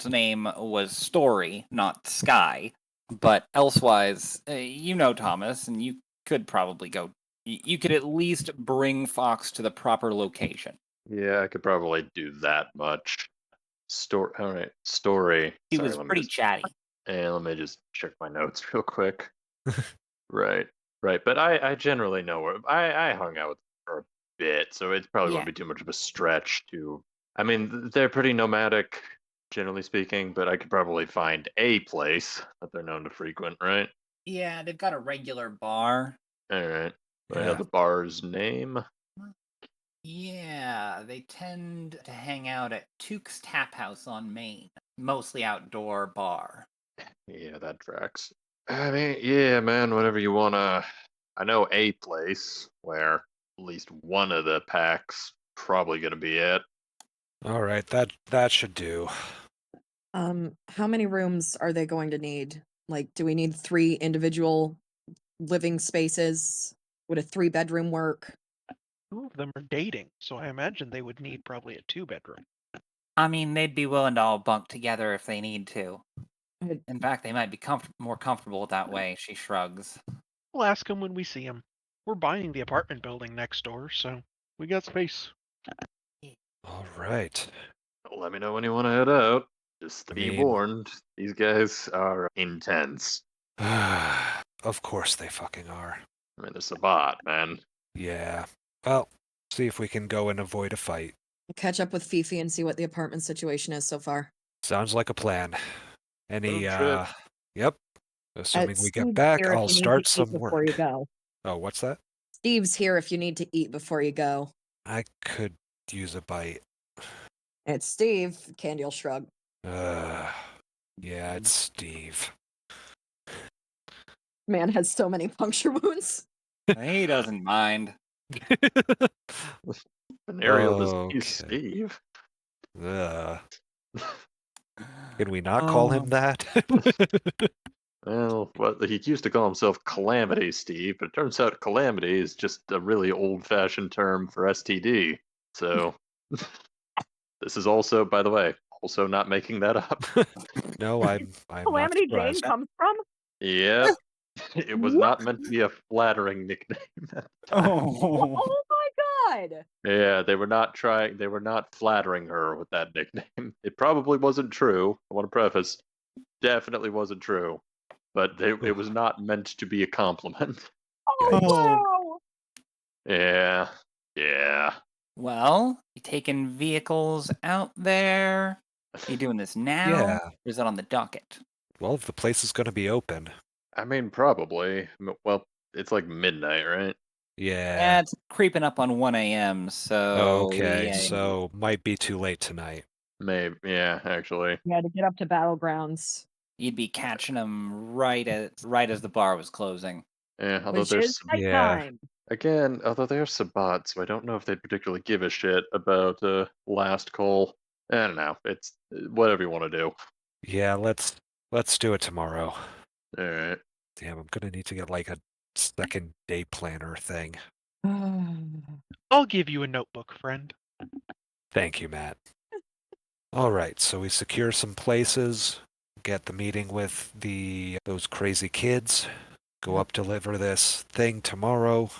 name was Story, not Sky. But elsewise, you know Thomas, and you could probably go. You could at least bring Fox to the proper location. Yeah, I could probably do that much. All right, story. He Sorry, was pretty chatty. let me just check my notes real quick. Right, right. But I generally know where I hung out with her for a bit, so it probably Yeah. wouldn't be too much of a stretch to. I mean, they're pretty nomadic, generally speaking, but I could probably find a place that they're known to frequent, right? Yeah, they've got a regular bar. All right. Do I know Yeah. the bar's name? Yeah, they tend to hang out at Tuke's Tap House on Main. Mostly outdoor bar. Yeah, that tracks. I mean, yeah, man, whatever you wanna. I know a place where at least one of the packs probably gonna be at. All right, that should do. How many rooms are they going to need? Like, do we need 3 individual living spaces? Would a 3-bedroom work? 2 of them are dating, so I imagine they would need probably a 2-bedroom. I mean, they'd be willing to all bunk together if they need to. I- In fact, they might be more comfortable that way, she shrugs. We'll ask them when we see them. We're buying the apartment building next door, so we got space. All right. Let me know when you want to head out. Just I be mean- warned, these guys are intense. Of course they fucking are. I mean, it's a bot, man. Yeah. Well, see if we can go and avoid a fight. Catch up with Fifi and see what the apartment situation is so far. Sounds like a plan. Any, Road trip. Yep. Assuming we get Steve's back, here if I'll you need start to some eat before you work. go. Oh, what's that? Steve's here if you need to eat before you go. I could use a bite. It's Steve. Candy will shrug. Yeah, it's Steve. Man has so many puncture wounds. He doesn't mind. Venereal disease, Okay. Steve. Ugh. Can we not call him that? Well, he used to call himself Calamity, Steve, but it turns out Calamity is just a really old-fashioned term for STD. So, this is also, by the way, also not making that up. No, I'm Calamity not Jane surprised. comes from? Yep. It was not meant to be a flattering nickname at the time. Oh. Oh my god! Yeah, they were not flattering her with that nickname. It probably wasn't true. I want to preface, definitely wasn't true. But it was not meant to be a compliment. Oh wow! Yeah. Yeah. Well, you taking vehicles out there? You doing this now? Yeah. Or is that on the docket? Well, if the place is going to be open. I mean, probably. Well, it's like midnight, right? Yeah, Yeah. it's creeping up on 1 a.m., so Okay, yeah. so might be too late tonight. Maybe. Yeah, actually. Yeah, to get up to Battlegrounds. You'd be catching them right as the bar was closing. Yeah, although Which there's is some, Yeah. nighttime. again, although they're Sabat, so I don't know if they particularly give a shit about last call. I don't know. It's whatever you want to do. Yeah, let's do it tomorrow. All right. Damn, I'm gonna need to get like a second day planner thing. I'll give you a notebook, friend. Thank you, Matt. All right, so we secure some places, get the meeting with those crazy kids, go up, deliver this thing tomorrow.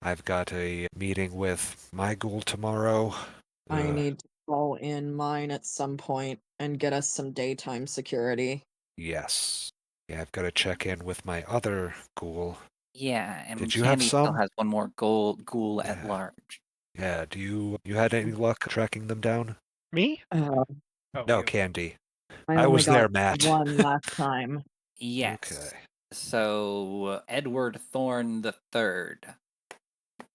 I've got a meeting with my ghoul tomorrow. I need to call in mine at some point and get us some daytime security. Yes. Yeah, I've got to check in with my other ghoul. Yeah, and Did you have Candy still some? has one more ghoul at Yeah. large. Yeah, you had any luck tracking them down? Me? Oh, No, you. Candy. I I only was got there, Matt. one last time. Yes. Okay. So Edward Thorne the Third.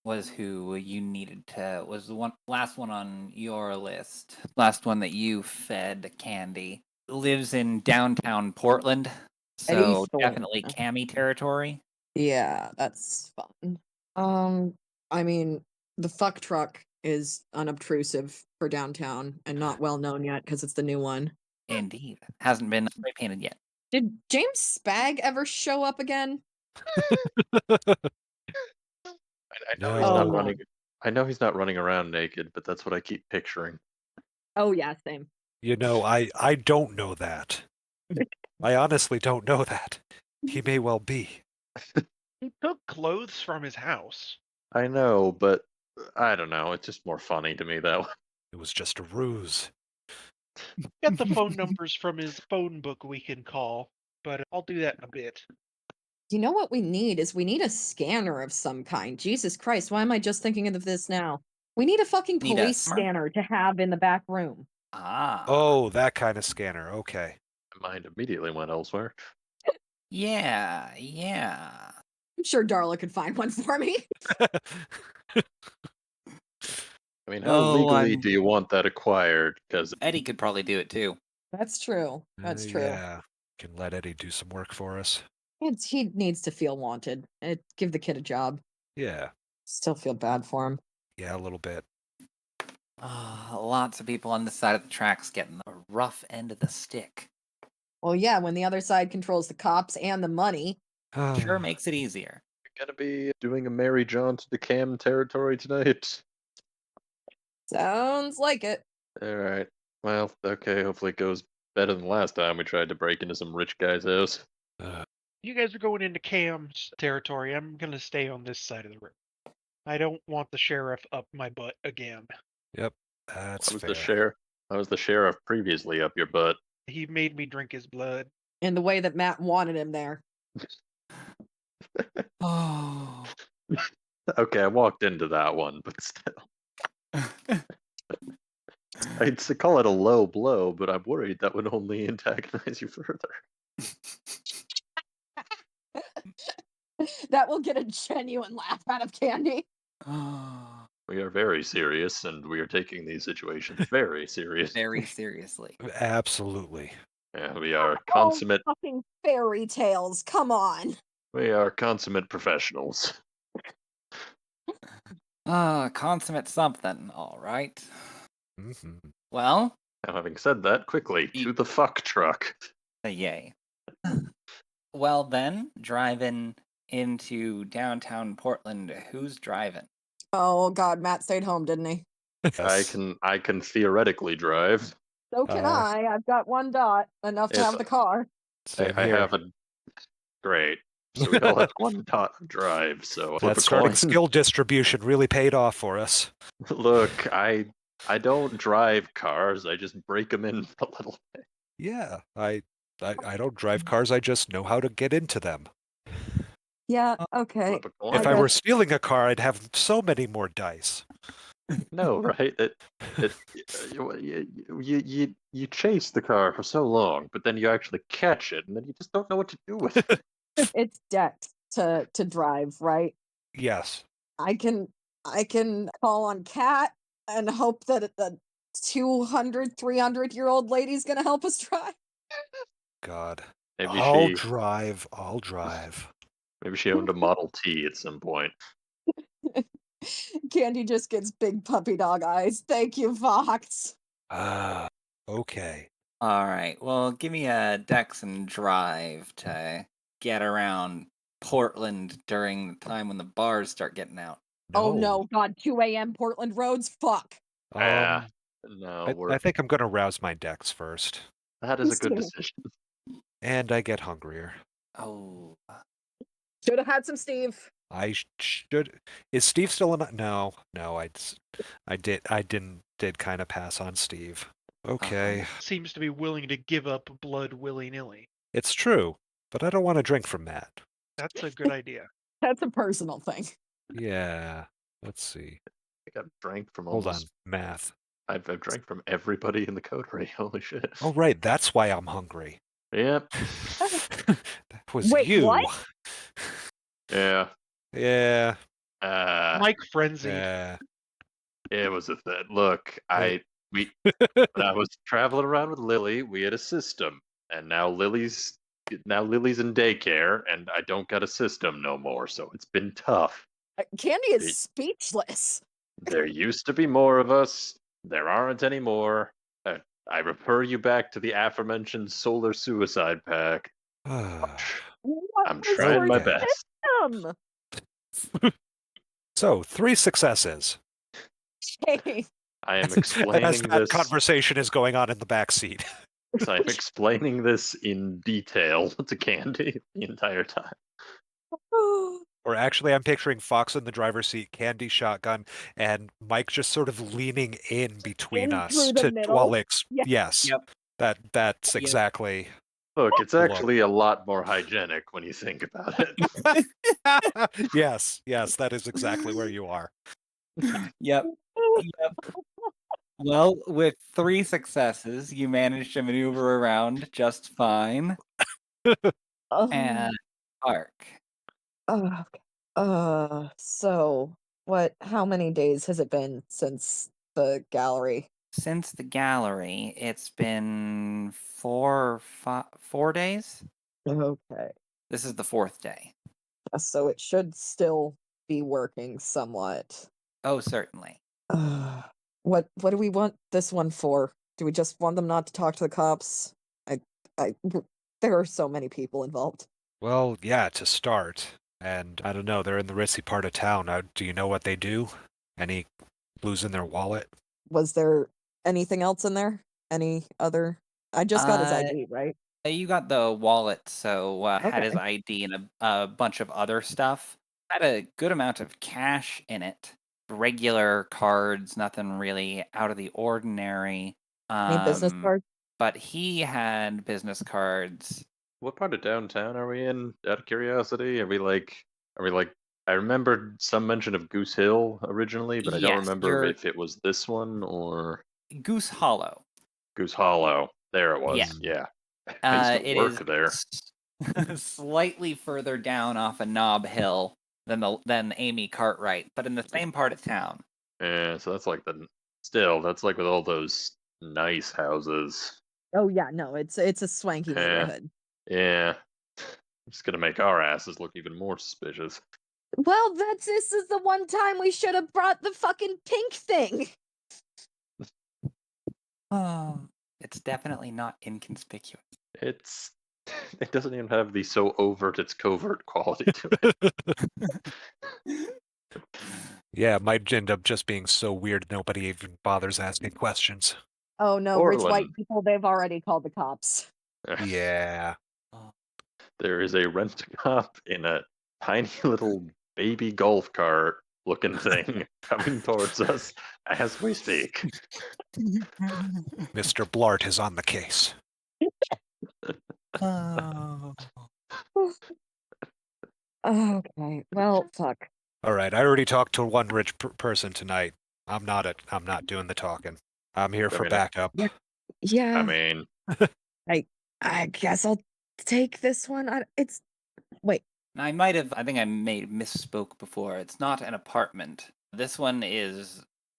was who you needed to, was the last one on your list. Last one that you fed Candy. Lives in downtown Portland, Eddie so Thorne. definitely Cammy territory. Yeah, that's fun. I mean, the fuck truck is unobtrusive for downtown and not well known yet because it's the new one. Indeed. Hasn't been spray painted yet. Did James Spag ever show up again? I know he's Oh not No. no. running. I know he's not running around naked, but that's what I keep picturing. Oh yeah, same. You know, I don't know that. I honestly don't know that. He may well be. He took clothes from his house. I know, but I don't know. It's just more funny to me that way. It was just a ruse. Get the phone numbers from his phone book we can call, but I'll do that in a bit. You know what we need is we need a scanner of some kind. Jesus Christ, why am I just thinking of this now? We need a fucking Need a police skimmer? scanner to have in the back room. Ah. Oh, that kind of scanner. Okay. My mind immediately went elsewhere. Yeah, yeah. I'm sure Darla could find one for me. I mean, how Oh, legally do you want that acquired? Because Eddie could probably do it too. That's true. That's true. Yeah. Can let Eddie do some work for us. He needs to feel wanted. Give the kid a job. Yeah. Still feel bad for him. Yeah, a little bit. Lots of people on this side of the tracks getting the rough end of the stick. Well, yeah, when the other side controls the cops and the money. Sure makes it easier. you're gonna be doing a Mary John to the Cam territory tonight. Sounds like it. All right. Well, okay. Hopefully, it goes better than last time we tried to break into some rich guy's house. You guys are going into Cam's territory. I'm going to stay on this side of the room. I don't want the sheriff up my butt again. Yep. That's I was fair. the sheriff. I was the sheriff previously up your butt. He made me drink his blood. In the way that Matt wanted him there. Oh. Okay, I walked into that one, but still. I'd call it a low blow, but I'm worried that would only antagonize you further. That will get a genuine laugh out of Candy. We are very serious, and we are taking these situations very serious. Very seriously. Absolutely. Yeah, we are Oh, consummate. fucking fairy tales. Come on. We are consummate professionals. Consummate something, all right. Hmm. Well, Now, having said that, quickly to the fuck truck. yay. Well then, driving into downtown Portland, who's driving? Oh god, Matt stayed home, didn't he? Yes. I can theoretically drive. So can Uh, I. I've got one dot, enough to If have the car. Same I here. have a great. So we all have one dot of drive. So flip That a starting coin. skill distribution really paid off for us. Look, I don't drive cars. I just break them in a little bit. Yeah, I don't drive cars. I just know how to get into them. Yeah, okay. Flip a coin. If I I were guess- stealing a car, I'd have so many more dice. No, right? You chase the car for so long, but then you actually catch it, and then you just don't know what to do with it. It's decked to drive, right? Yes. I can call on Kat and hope that the 200, 300-year-old lady's gonna help us drive. God. Maybe I'll she drive. I'll drive. maybe she owned a Model T at some point. Candy just gets big puppy dog eyes. Thank you, Fox. Ah, okay. All right, well, give me a Dex and drive to get around Portland during the time when the bars start getting out. Oh no, god, 2 a.m. Portland roads? Fuck. Ah, no, I think I'm gonna rouse my decks first. that is a good Steve. decision. And I get hungrier. Oh. Should have had some Steve. I should. Is Steve still in? No, I did kind of pass on Steve. Okay, Seems to be willing to give up blood willy-nilly. it's true, but I don't want to drink from Matt. That's a good idea. That's a personal thing. Yeah, let's see. I got drank from Hold on, almost. math. I've drank from everybody in the coterie. Holy shit. Oh right, that's why I'm hungry. Yep. That was Wait, you. what? Yeah. Yeah, Mike frenzied. Yeah. It was a thing. Look, we when I was traveling around with Lily, we had a system, and now Lily's in daycare, and I don't got a system no more. So it's been tough. Candy is It- speechless. There used to be more of us. There aren't anymore. I refer you back to the aforementioned Solar Suicide Pact. What I'm was trying your my Okay. best. system? So 3 successes. Hey, I am As explaining that this. conversation is going on in the back seat. I'm explaining this in detail to Candy the entire time. Or actually, I'm picturing Fox in the driver's seat, Candy shotgun, and Mike just sort of leaning in between in us through the middle. Yeah. yes, Yep. that's Yep. exactly Look, it's Look. actually a lot more hygienic when you think about it. yes, that is exactly where you are. Yep. Yep. Well, with 3 successes, you managed to maneuver around just fine. And Ark. Okay. So how many days has it been since the gallery? Since the gallery, it's been 4 days. Okay. This is the 4th day. So it should still be working somewhat. Oh, certainly. Uh, what do we want this one for? Do we just want them not to talk to the cops? I I there are so many people involved. Well, yeah, to start. And I don't know, they're in the ritzy part of town. Do you know what they do? Any clues in their wallet? Was there anything else in there? Any other? I just got his Uh, ID, right? You got the wallet, so had his Okay. ID and a bunch of other stuff. Had a good amount of cash in it. Regular cards, nothing really out of the ordinary. Any business Um, cards? but he had business cards. What part of downtown are we in? Out of curiosity, are we like? I remembered some mention of Goose Hill originally, but I don't Yes, remember you're if it was this one or Goose Hollow. Goose Hollow. There it Yeah. was. Yeah, I used to It work is there. slightly further down off a knob hill than Amy Cartwright, but in the same part of town. Yeah, so that's like with all those nice houses. Oh yeah, no, it's a swanky Yeah, neighborhood. yeah. Just gonna make our asses look even more suspicious. Well, this is the one time we should have brought the fucking pink thing. Oh, it's definitely not inconspicuous. It's it doesn't even have the so overt it's covert quality to it. Yeah, it might end up just being so weird nobody even bothers asking questions. Oh no, rich white Portland. people, they've already called the cops. Yeah. There is a rent a cop in a tiny little baby golf cart looking thing coming towards us as we speak. Mr. Blart is on the case. Oh. Okay, well, fuck. All right, I already talked to one rich person tonight. I'm not doing the talking. I'm here I for mean, backup. Yeah. I Yeah, mean, I guess I'll take this one. Wait, I think I may misspoke before. It's not an apartment. This one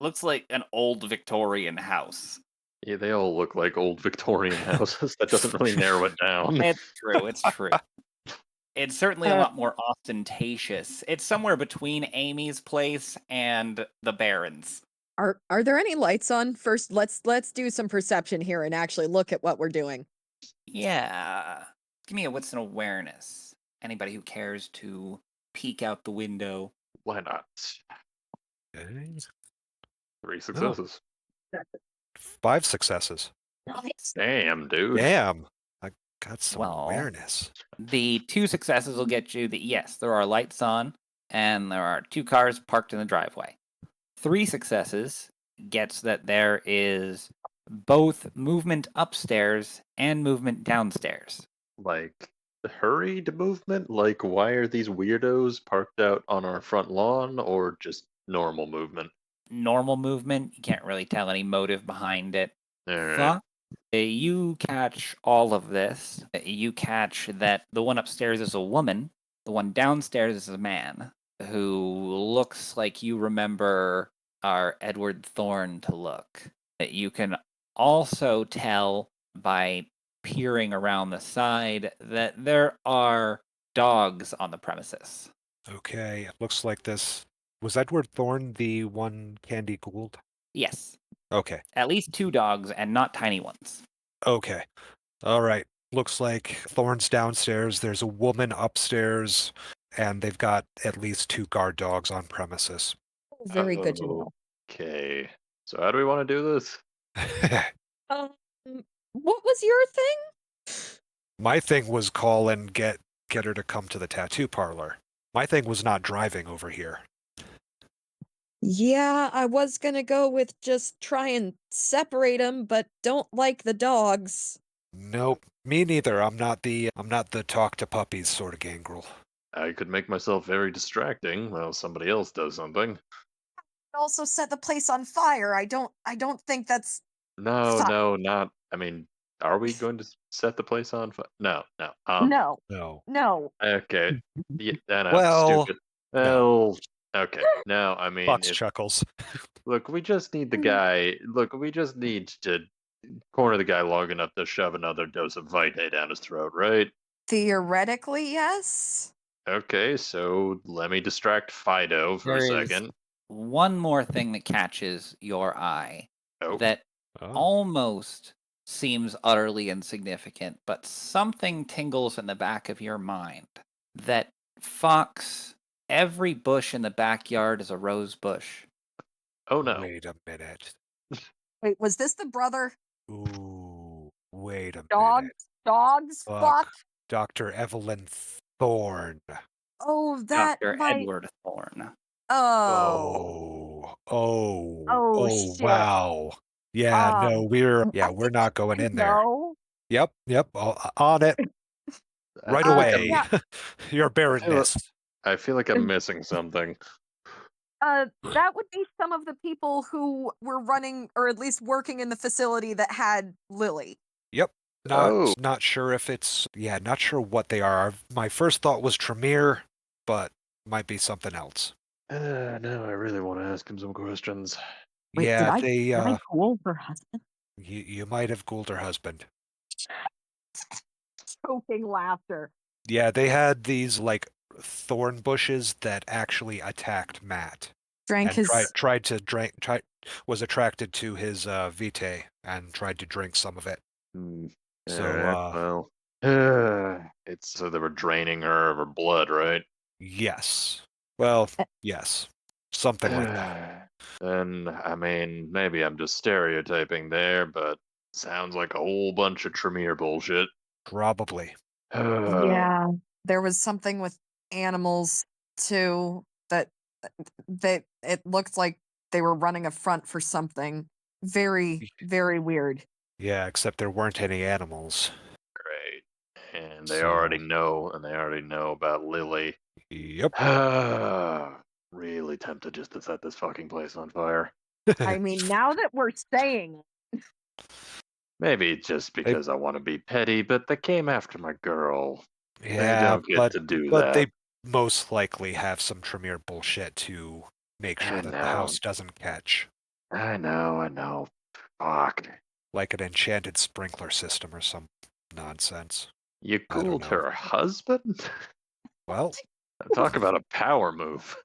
looks like an old Victorian house. yeah, they all look like old Victorian houses. That doesn't really narrow it down. It's true. It's certainly a uh, lot more ostentatious. It's somewhere between Amy's place and the Baron's. are there any lights on? First, let's do some perception here and actually look at what we're doing. Yeah. Give me a wits and awareness. Anybody who cares to peek out the window. Why not? Okay. 3 successes. 5 successes. Nice. Damn, dude. Damn. I got some Well, awareness. The 2 successes will get you yes, there are lights on, and there are 2 cars parked in the driveway. 3 successes gets that there is both movement upstairs and movement downstairs. Like hurried movement? Like why are these weirdos parked out on our front lawn or just normal movement? Normal movement, you can't really tell any motive behind it. Alright. Fuck. You catch all of this. You catch that the one upstairs is a woman, the one downstairs is a man. who looks like you remember our Edward Thorne to look. You can also tell by peering around the side that there are dogs on the premises. Okay, it looks like this. Was Edward Thorne the one Candy Gould? Yes, Okay, at least 2 dogs and not tiny ones. okay. All right. Looks like Thorne's downstairs. There's a woman upstairs, and they've got at least 2 guard dogs on premises. Very good to know. Okay. So how do we want to do this? Um, what was your thing? My thing was call and get her to come to the tattoo parlor. My thing was not driving over here. Yeah, I was gonna go with just try and separate them, but don't like the dogs. Nope, me neither. I'm not the talk to puppies sort of gangrel. I could make myself very distracting while somebody else does something. Also set the place on fire. I don't think that's No, fine. no, not. I mean, are we going to set the place on fire? No, no. No. No. No. Okay. Yeah, no, Well, stupid. no. Well, okay. No, I mean, Fox chuckles. look, we just need the guy. Look, we just need to corner the guy long enough to shove another dose of Vitae down his throat, right? Theoretically, yes. Okay, so let me distract Fido for a There is second. one more thing that catches your eye Oh, that Oh. almost seems utterly insignificant, but something tingles in the back of your mind. That Fox, every bush in the backyard is a rose bush. oh no. Wait a minute. Wait, was this the brother? Ooh, wait a Dogs? minute. Dogs? Fuck. Fuck. Dr. Evelyn Thorne. Oh, that Dr. might. Edward Thorne. Oh. Oh, Oh, shit. wow. Yeah, no, I we're think I not going need in to there. know. Yep, on it I right feel like away. Yeah. Your I feel, barrenness. I feel like I'm missing something. That would be some of the people who were running, or at least working in the facility that had Lily. Yep. Oh, Not sure if not sure what they are. My first thought was Tremere, but might be something else. now I really want to ask him some questions. Wait, Yeah, they did I Ghoul her husband? you might have Gould her husband. Choking laughter. Yeah, they had these like thorn bushes that actually attacked Matt Drank and his. was attracted to his vitae and tried to drink some of it. Hmm. So Alright, well. It's so they were draining her of her blood, right? yes. Well, uh, yes. Something like that. And I mean, maybe I'm just stereotyping there, but sounds like a whole bunch of Tremere bullshit. Probably. Yeah, there was something with animals too that it looked like they were running a front for something very, very weird. Yeah, except there weren't any animals. Great. And they So, already know about Lily. yep. Really tempted just to set this fucking place on fire. I mean, now that we're saying Maybe just They, because I want to be petty, but they came after my girl. They yeah, don't get to do but that. they most likely have some Tremere bullshit to make sure I that the know. house doesn't catch, I know. Fuck. like an enchanted sprinkler system or some nonsense. You I don't Ghouled know. her husband? Well, Talk about a power move.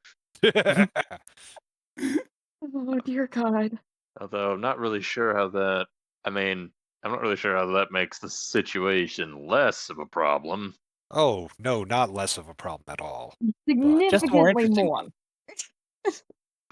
oh dear God. Although I'm not really sure how that. I mean, I'm not really sure how that makes the situation less of a problem. oh no, not less of a problem at all. But Just more Significantly interesting. more.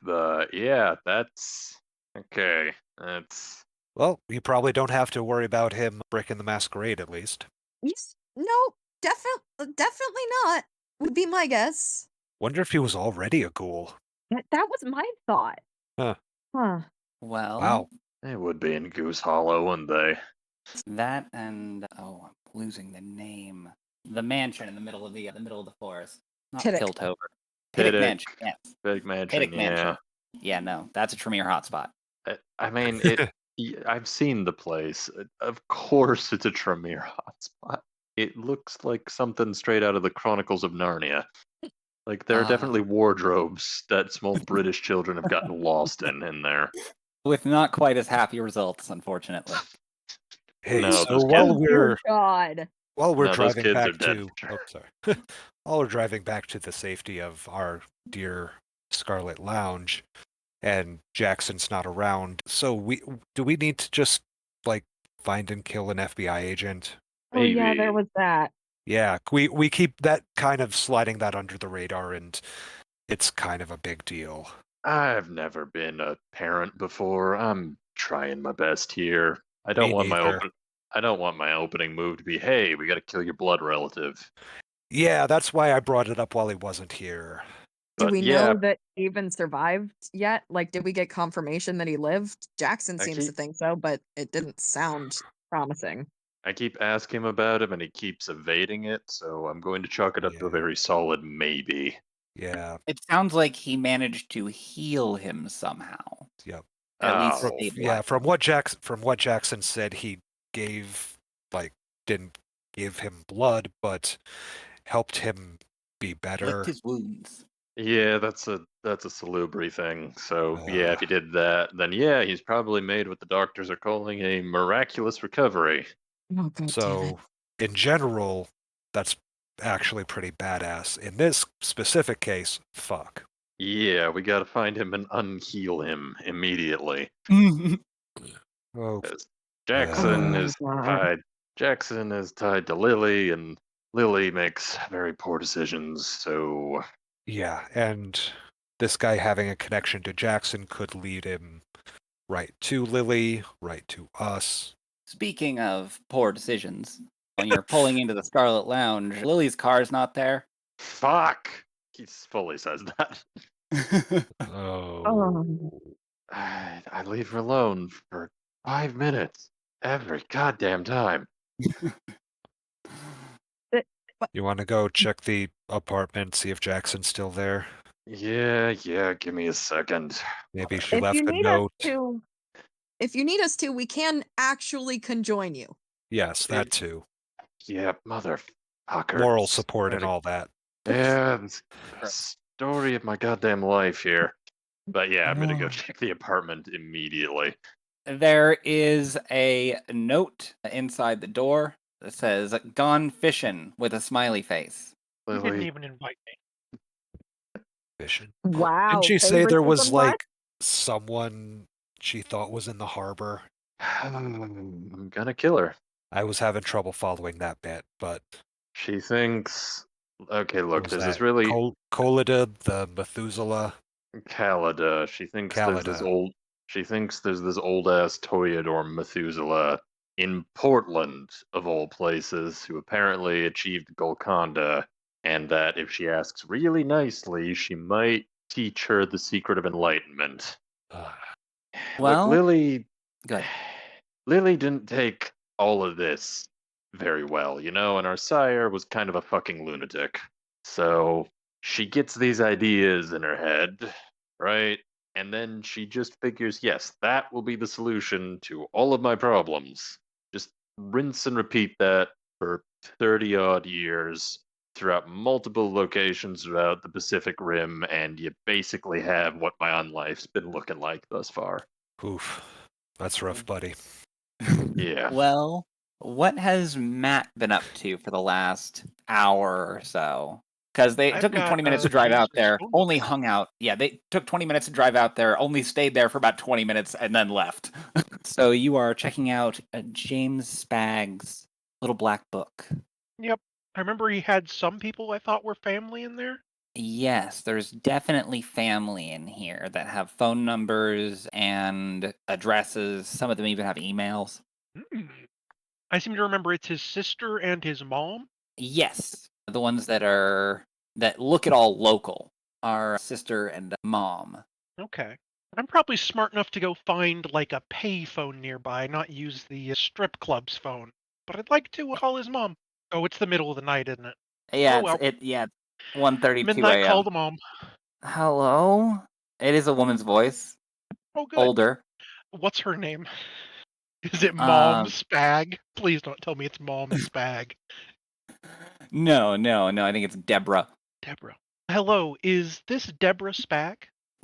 But yeah, that's okay. That's well, you probably don't have to worry about him breaking the masquerade at least. Yes, no, definitely not. Would be my guess. Wonder if he was already a ghoul. That was my thought. Huh. Huh. Well, Wow. they would be in Goose Hollow, wouldn't they? that and I'm losing the name. The mansion in the middle of the forest. Not Piddock. Piltover. Piddock Piddock, Mansion. Yes. Big Mansion, Piddock yeah. Mansion. Yeah, no, that's a Tremere hotspot. I mean, I've seen the place. Of course, it's a Tremere hotspot. It looks like something straight out of the Chronicles of Narnia. Like, there are definitely wardrobes that small British children have gotten lost in there. With not quite as happy results, unfortunately. Hey, No, so those kids. Oh dear God. while we're No, those driving kids are back dead to for sure. while we're driving back to the safety of our dear Scarlet Lounge, and Jackson's not around, so do we need to just like find and kill an FBI agent? Oh yeah, there Maybe. was that. Yeah, we keep that kind of sliding that under the radar, and it's kind of a big deal. I've never been a parent before. I'm trying my best here. Me neither. I don't want my opening move to be, "Hey, we got to kill your blood relative." Yeah, that's why I brought it up while he wasn't here. Do But we yeah, know that he even survived yet? Like, did we get confirmation that he lived? Jackson I seems to keep think so, but it didn't sound promising. I keep asking him about him and he keeps evading it, so I'm going to chalk it up to a Yeah. very solid maybe. Yeah. It sounds like he managed to heal him somehow. Yep. At least Oh, Yeah, stabilize. from what Jackson said, he gave like didn't give him blood, but helped him be Licked better. his wounds. yeah, that's a salubri thing. So yeah, Uh, if he did that, then yeah, he's probably made what the doctors are calling a miraculous recovery. Oh god damn it. so in general, that's actually pretty badass. In this specific case, fuck. Yeah, we got to find him and unheal him immediately. Oh, 'Cause uh, Jackson Oh is god. tied. Jackson is tied to Lily, and Lily makes very poor decisions. So yeah, and this guy having a connection to Jackson could lead him right to Lily, right to us. Speaking of poor decisions, when you're pulling into the Scarlet Lounge, Lily's car's not there. fuck. He fully says that. Oh. Oh. I leave her alone for 5 minutes every goddamn time. It- You want to go check the apartment, see if Jackson's still there? Yeah, give me a second. Maybe she If you left a need us note. to if you need us to, we can actually conjoin you. Yes, that It- too. yeah, Moral motherfuckers. support and all that. Yeah, it's the story of my goddamn life here. But yeah, I'm gonna go check the apartment immediately. There is a note inside the door that says "Gone fishing" with a smiley face. You didn't Lily, even invite me. Fishing. Didn't Wow, she say there was favoritism what? like someone she thought was in the harbor? I'm gonna kill her. I was having trouble following that bit, but She thinks. Okay, what look, was there's this that? really Colida, the Methuselah, Calida. Calida. She thinks there's this old ass Toreador Methuselah in Portland, of all places, who apparently achieved Golconda, and that if she asks really nicely, she might teach her the secret of enlightenment. Look, Well, good. Lily didn't take all of this very well, and our sire was kind of a fucking lunatic. So she gets these ideas in her head, right? And then she just figures, yes, that will be the solution to all of my problems. Just rinse and repeat that for 30 odd years throughout multiple locations throughout the Pacific Rim, and you basically have what my own life's been looking like thus far. Oof. That's rough, buddy. Yeah. Well, what has Matt been up to for the last hour or so? Because they I've took them got 20 minutes to drive news out and there, stone only books. hung out. Yeah, they took 20 minutes to drive out there, only stayed there for about 20 minutes, and then left. So you are checking out James Spagg's little black book. Yep. I remember he had some people I thought were family in there. Yes, there's definitely family in here that have phone numbers and addresses. Some of them even have emails. Hmm. I seem to remember it's his sister and his mom. Yes, the ones that look at all local are sister and mom. Okay. I'm probably smart enough to go find like a pay phone nearby, not use the strip club's phone. But I'd like to call his mom. Oh, it's the middle of the night, isn't it? Yeah, Oh well. 1:32 Midnight call a.m. to mom. Hello? It is a woman's voice, Oh good. older. What's her name? Is it Mom Um, Spag? Please don't tell me it's Mom Spag. no, I think it's Deborah. Deborah. Hello, is this Deborah Spag?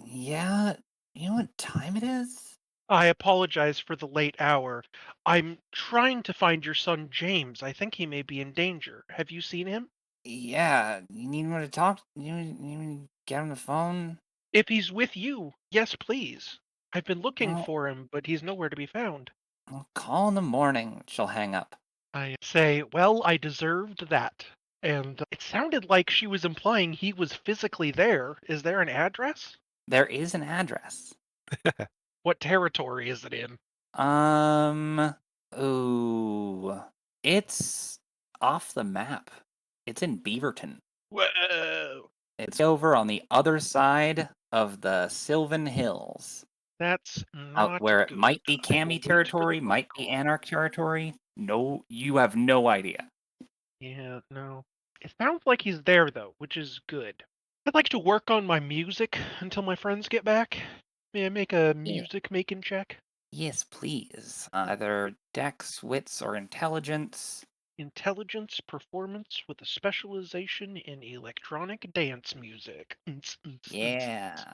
Yeah, you know what time it is? I apologize for the late hour. I'm trying to find your son James. I think he may be in danger. Have you seen him? Yeah, you need me to talk? You get on the phone? If he's with you, yes, please. I've been looking No, for him, but he's nowhere to be found. I'll call in the morning. She'll hang up. I say, well, I deserved that. And it sounded like she was implying he was physically there. Is there an address? There is an address. What territory is it in? Um, ooh, it's off the map. It's in Beaverton. Whoa! It's over on the other side of the Sylvan Hills. That's Out not where it good. might be I will Cami wait for the territory, phone might be call. Anarch territory. No, you have no idea. Yeah, no. It sounds like he's there, though, which is good. I'd like to work on my music until my friends get back. May I make a Yeah. music making check? Yes, please. Either dex, wits, or intelligence. Intelligence performance with a specialization in electronic dance music. Yeah.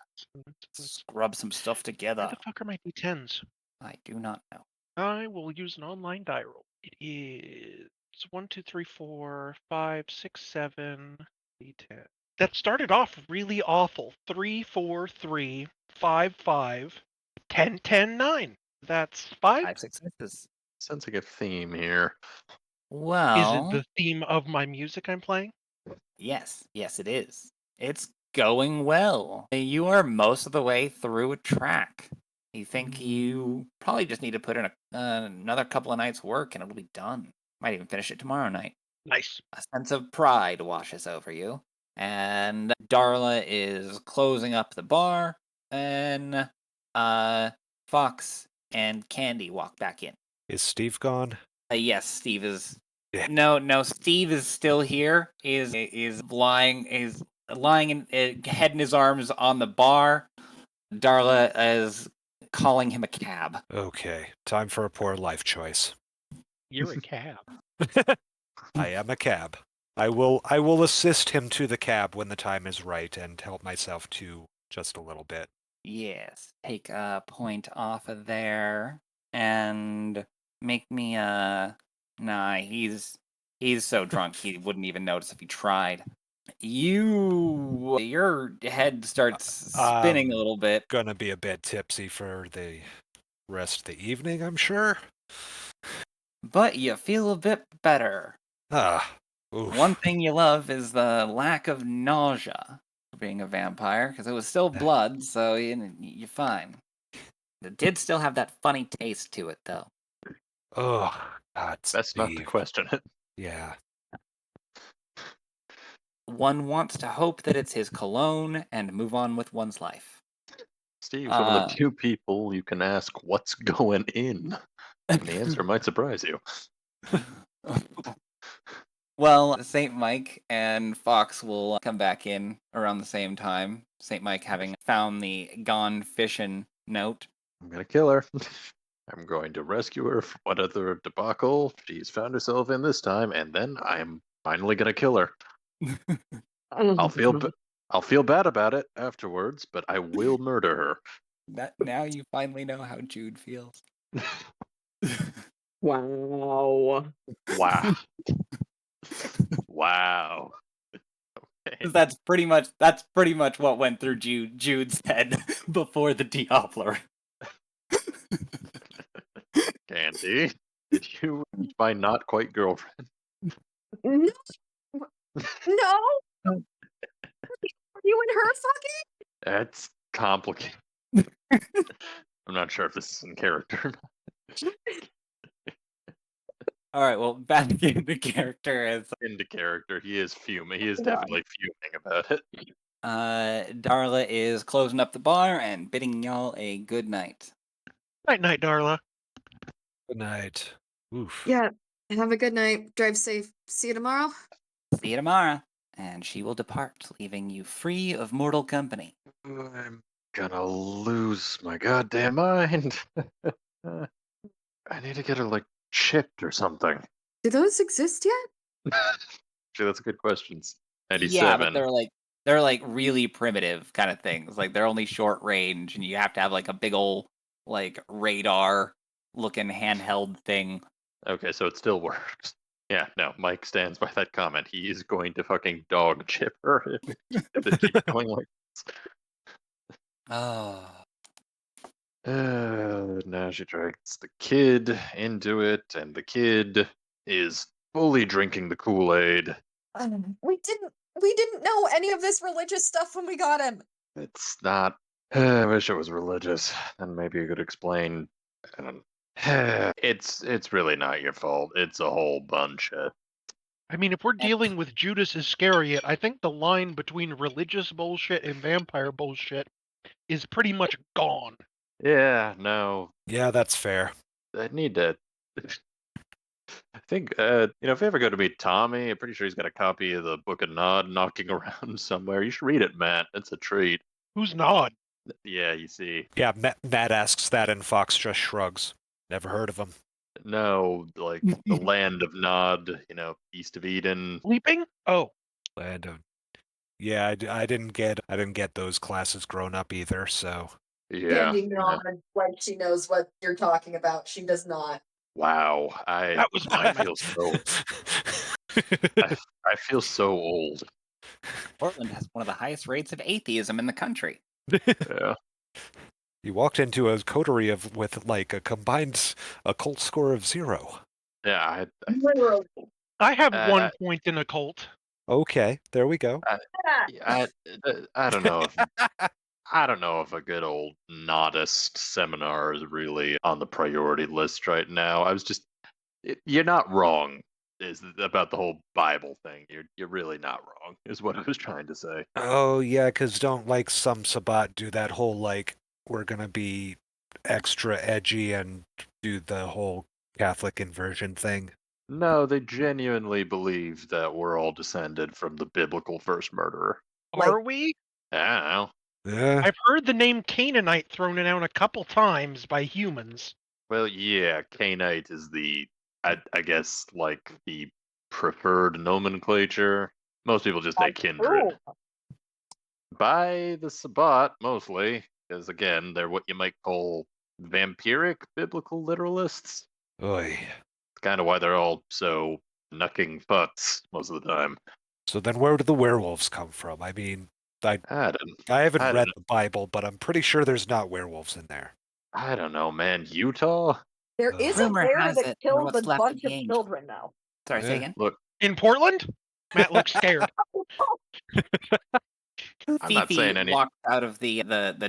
Scrub some stuff Where together. the fuck are my d10s? I do not know. I will use an online die roll. It is 1, 2, 3, 4, 5, 6, 7, d10. That started off really awful. 3, 4, 3, 5, 5, 10, 10, 9. That's 5? 5 successes. Sensing a theme here. Is it Well, the theme of my music I'm playing? yes, it is. It's going well. You are most of the way through a track. You think you probably just need to put in another couple of nights' work and it'll be done. Might even finish it tomorrow night. Nice. A sense of pride washes over you, and Darla is closing up the bar, and Fox and Candy walk back in. Is Steve gone? Yes, Steve is. Yeah. No, Steve is still here. Is lying in head in his arms on the bar. Darla is calling him a cab. Okay, time for a poor life choice. You're a cab. I am a cab. I will assist him to the cab when the time is right and help myself too just a little bit. Yes, take a point off of there and make me nah, he's so drunk he wouldn't even notice if he tried. Your head starts spinning a little bit, Gonna be a bit tipsy for the rest of the evening, I'm sure. but you feel a bit better. Oof. One thing you love is the lack of nausea for being a vampire, because it was still blood, so you're fine. It did still have that funny taste to it, though. Oh, God, Best not to Steve. question it. Yeah. One wants to hope that it's his cologne and move on with one's life. Steve's one of the few people you can ask what's going in. And the answer might surprise you. Well, St. Mike and Fox will come back in around the same time. St. Mike having found the gone fishing note. I'm gonna kill her. I'm going to rescue her from whatever debacle she's found herself in this time, and then I'm finally gonna kill her. I'll feel bad about it afterwards, but I will murder Now you finally know how Jude feels. her. Wow. Wow. Wow. Okay. That's pretty much what went through Jude's head before the Diabler. Candy, did you reach my not quite girlfriend? No, no. Are you and her fucking? That's complicated. I'm not sure if this is in character. All right, well, back into character as Into character, he is fuming. He is definitely fuming about it. Darla is closing up the bar and bidding y'all a good night. Night, night, Darla. Good night. Oof. Yeah. Have a good night. Drive safe. See you tomorrow. See you tomorrow. And she will depart, leaving you free of mortal company. I'm gonna lose my goddamn mind. I need to get her like chipped or something. Do those exist yet? Actually, that's a good question. Yeah, but 97. they're like They're like really primitive kind of things. Like they're only short range, and you have to have like a big old like radar looking handheld thing. Okay, so it still works. Yeah, no, Mike stands by that comment. He is going to fucking dog chip her if it keeps going like Oh, now she drags the kid into it, and the kid is fully drinking the Kool-Aid. We didn't know any of this religious stuff when we got him. It's not. I wish it was religious. Then maybe you could explain. I don't. It's really not your fault. It's a whole bunch of. I mean, if we're dealing with Judas Iscariot, I think the line between religious bullshit and vampire bullshit is pretty much gone. Yeah, no. Yeah, that's fair. I need to. I think, if you ever go to meet Tommy, I'm pretty sure he's got a copy of the Book of Nod knocking around somewhere. You should read it, Matt. It's a treat. Who's Nod? Yeah, you see. Yeah, Matt asks that and Fox just shrugs. Never heard of him. No, like the land of Nod, east of Eden. Sleeping? Oh, Land of... Yeah, I didn't get those classes growing up either, so... Yeah. Candy nods like she knows what you're talking about. She does not. Wow. that was my I feel so. I feel so old. Portland has one of the highest rates of atheism in the country. Yeah. You walked into a coterie with like a combined occult score of 0. Yeah. Literally. I have Uh, 1 I- point in occult. Okay, there we go. I don't know if I don't know if a good old Nodist seminar is really on the priority list right now. You're not wrong. Is about the whole Bible thing. You're really not wrong. Is what I was trying to say. Oh, yeah, because don't like some Sabbat do that whole like, we're gonna be extra edgy and do the whole Catholic inversion thing. No, they genuinely believe that we're all descended from the biblical first murderer. Are we? I don't know. Yeah. I've heard the name Canaanite thrown around a couple times by humans. Well, yeah, Cainite is I guess, like the preferred nomenclature. Most people just say kindred. By the Sabbat, mostly, because again, they're what you might call vampiric biblical literalists. Oy. It's kind of why they're all so knucking fucks most of the time. So then where do the werewolves come from? I mean, I I don't, I haven't I read don't, the Bible, but I'm pretty sure there's not werewolves in there. I don't know, man. Utah? There Ugh. is a Rumor bear has that it they're kills what's a left of bunch the of angel. children now. Sorry, say Yeah. again. Look, In Portland? Matt looks scared. I'm not Fifi saying any. walks out of the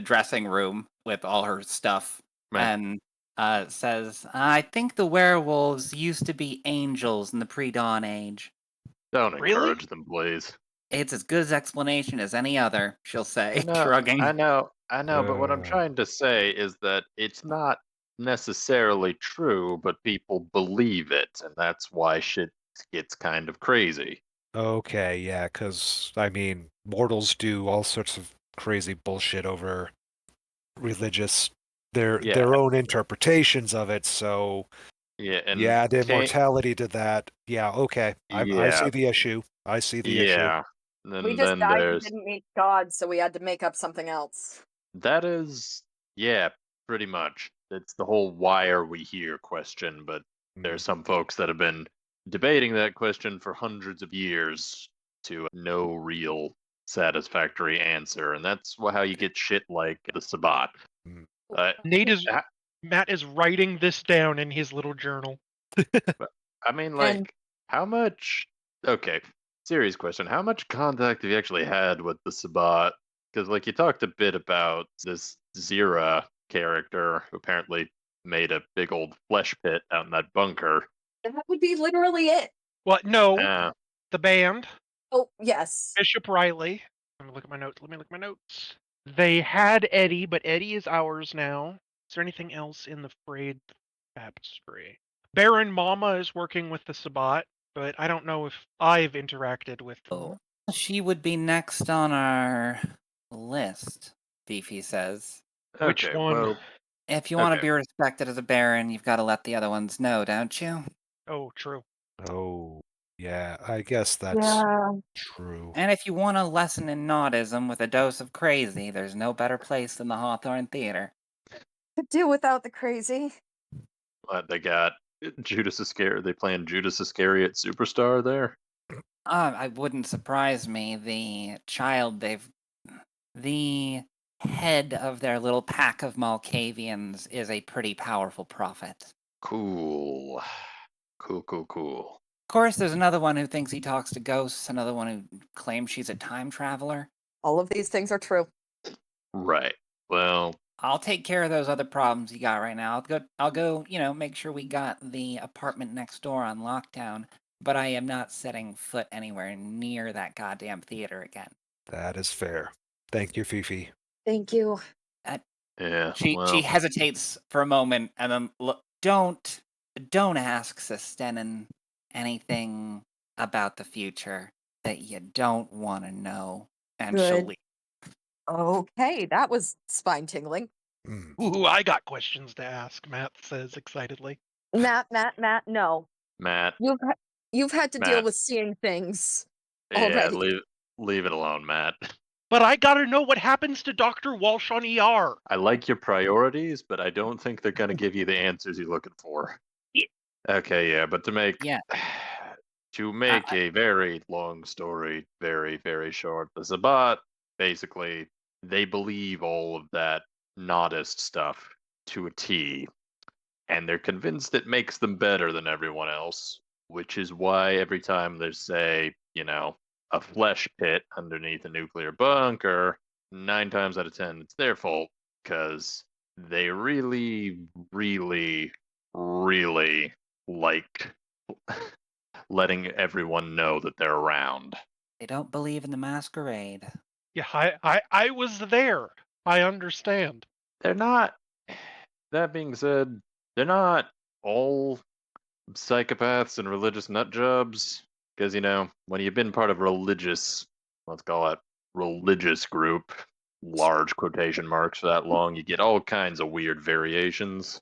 dressing room with all her stuff Man, and says, "I think the werewolves used to be angels in the pre-dawn age." don't Really? encourage them, please. It's as good an explanation as any other, she'll say, I know, shrugging. I know, but what I'm Uh, trying to say is that it's not necessarily true, but people believe it, and that's why shit gets kind of crazy. okay, yeah, because, I mean, mortals do all sorts of crazy bullshit over religious, Yeah, their own interpretations of it, so, yeah, and yeah, the can't, immortality to that, yeah, okay, I yeah, see the issue. I see the issue. yeah. We And just then died and there's didn't meet God, so we had to make up something else. that is, yeah, pretty much. It's the whole "why are we here" question, but there's Mm. some folks that have been debating that question for hundreds of years to no real satisfactory answer, and that's how you get shit like the Sabbat. Mm. Uh, ha- Matt is writing this down in his little journal. I mean, And like, how much? Okay, serious question. How much contact have you actually had with the Sabbat? Because, like, you talked a bit about this Zira character who apparently made a big old flesh pit out in that bunker. that would be literally it. What? No, Uh, the band, Oh, yes. Bishop Riley. Let me look at my notes. They had Eddie, but Eddie is ours now. Is there anything else in the frayed tapestry? Baron Mama is working with the Sabbat, but I don't know if I've interacted with them. Oh, she would be next on our list, Fifi says. Which okay, one? well, If you want to okay. be respected as a baron, you've got to let the other ones know, don't you? Oh, true. Oh. Yeah, I guess that's Yeah. true. And if you want a lesson in nautism with a dose of crazy, there's no better place than the Hawthorne Theater. Could do without the crazy. They got Judas Iscariot. They playing Judas Iscariot Superstar there. I wouldn't surprise me. The head of their little pack of Malkavians is a pretty powerful prophet. Cool. Cool. Of course, there's another one who thinks he talks to ghosts, another one who claims she's a time traveler. All of these things are true. Right. Well, I'll take care of those other problems you got right now. I'll go, make sure we got the apartment next door on lockdown, but I am not setting foot anywhere near that goddamn theater again. That is fair. Thank you, Fifi. Thank you. yeah. She Well, hesitates for a moment and then don't ask Sistenin anything about the future that you don't want to know, and she'll Good. leave. Okay, that was spine tingling. Mm. Ooh, I got questions to ask, Matt says excitedly. Matt, no. Matt. You've had to deal Matt. with seeing things Yeah, already. leave it alone, Matt. But I gotta know what happens to Dr. Walsh on ER. I like your priorities, but I don't think they're gonna give you the answers you're looking for. Yeah. Okay, yeah, but to make Yeah. a very long story very, very short, the Sabbat basically they believe all of that Nodist stuff to a T, and they're convinced it makes them better than everyone else, which is why every time there's, say, a flesh pit underneath a nuclear bunker, 9 times out of 10, it's their fault because they really, really, really like letting everyone know that they're around. They don't believe in the masquerade. Yeah, I was there. I understand. They're not, that being said, they're not all psychopaths and religious nut jobs. Because, when you've been part of religious, let's call it religious group, large quotation marks for that long, you get all kinds of weird variations.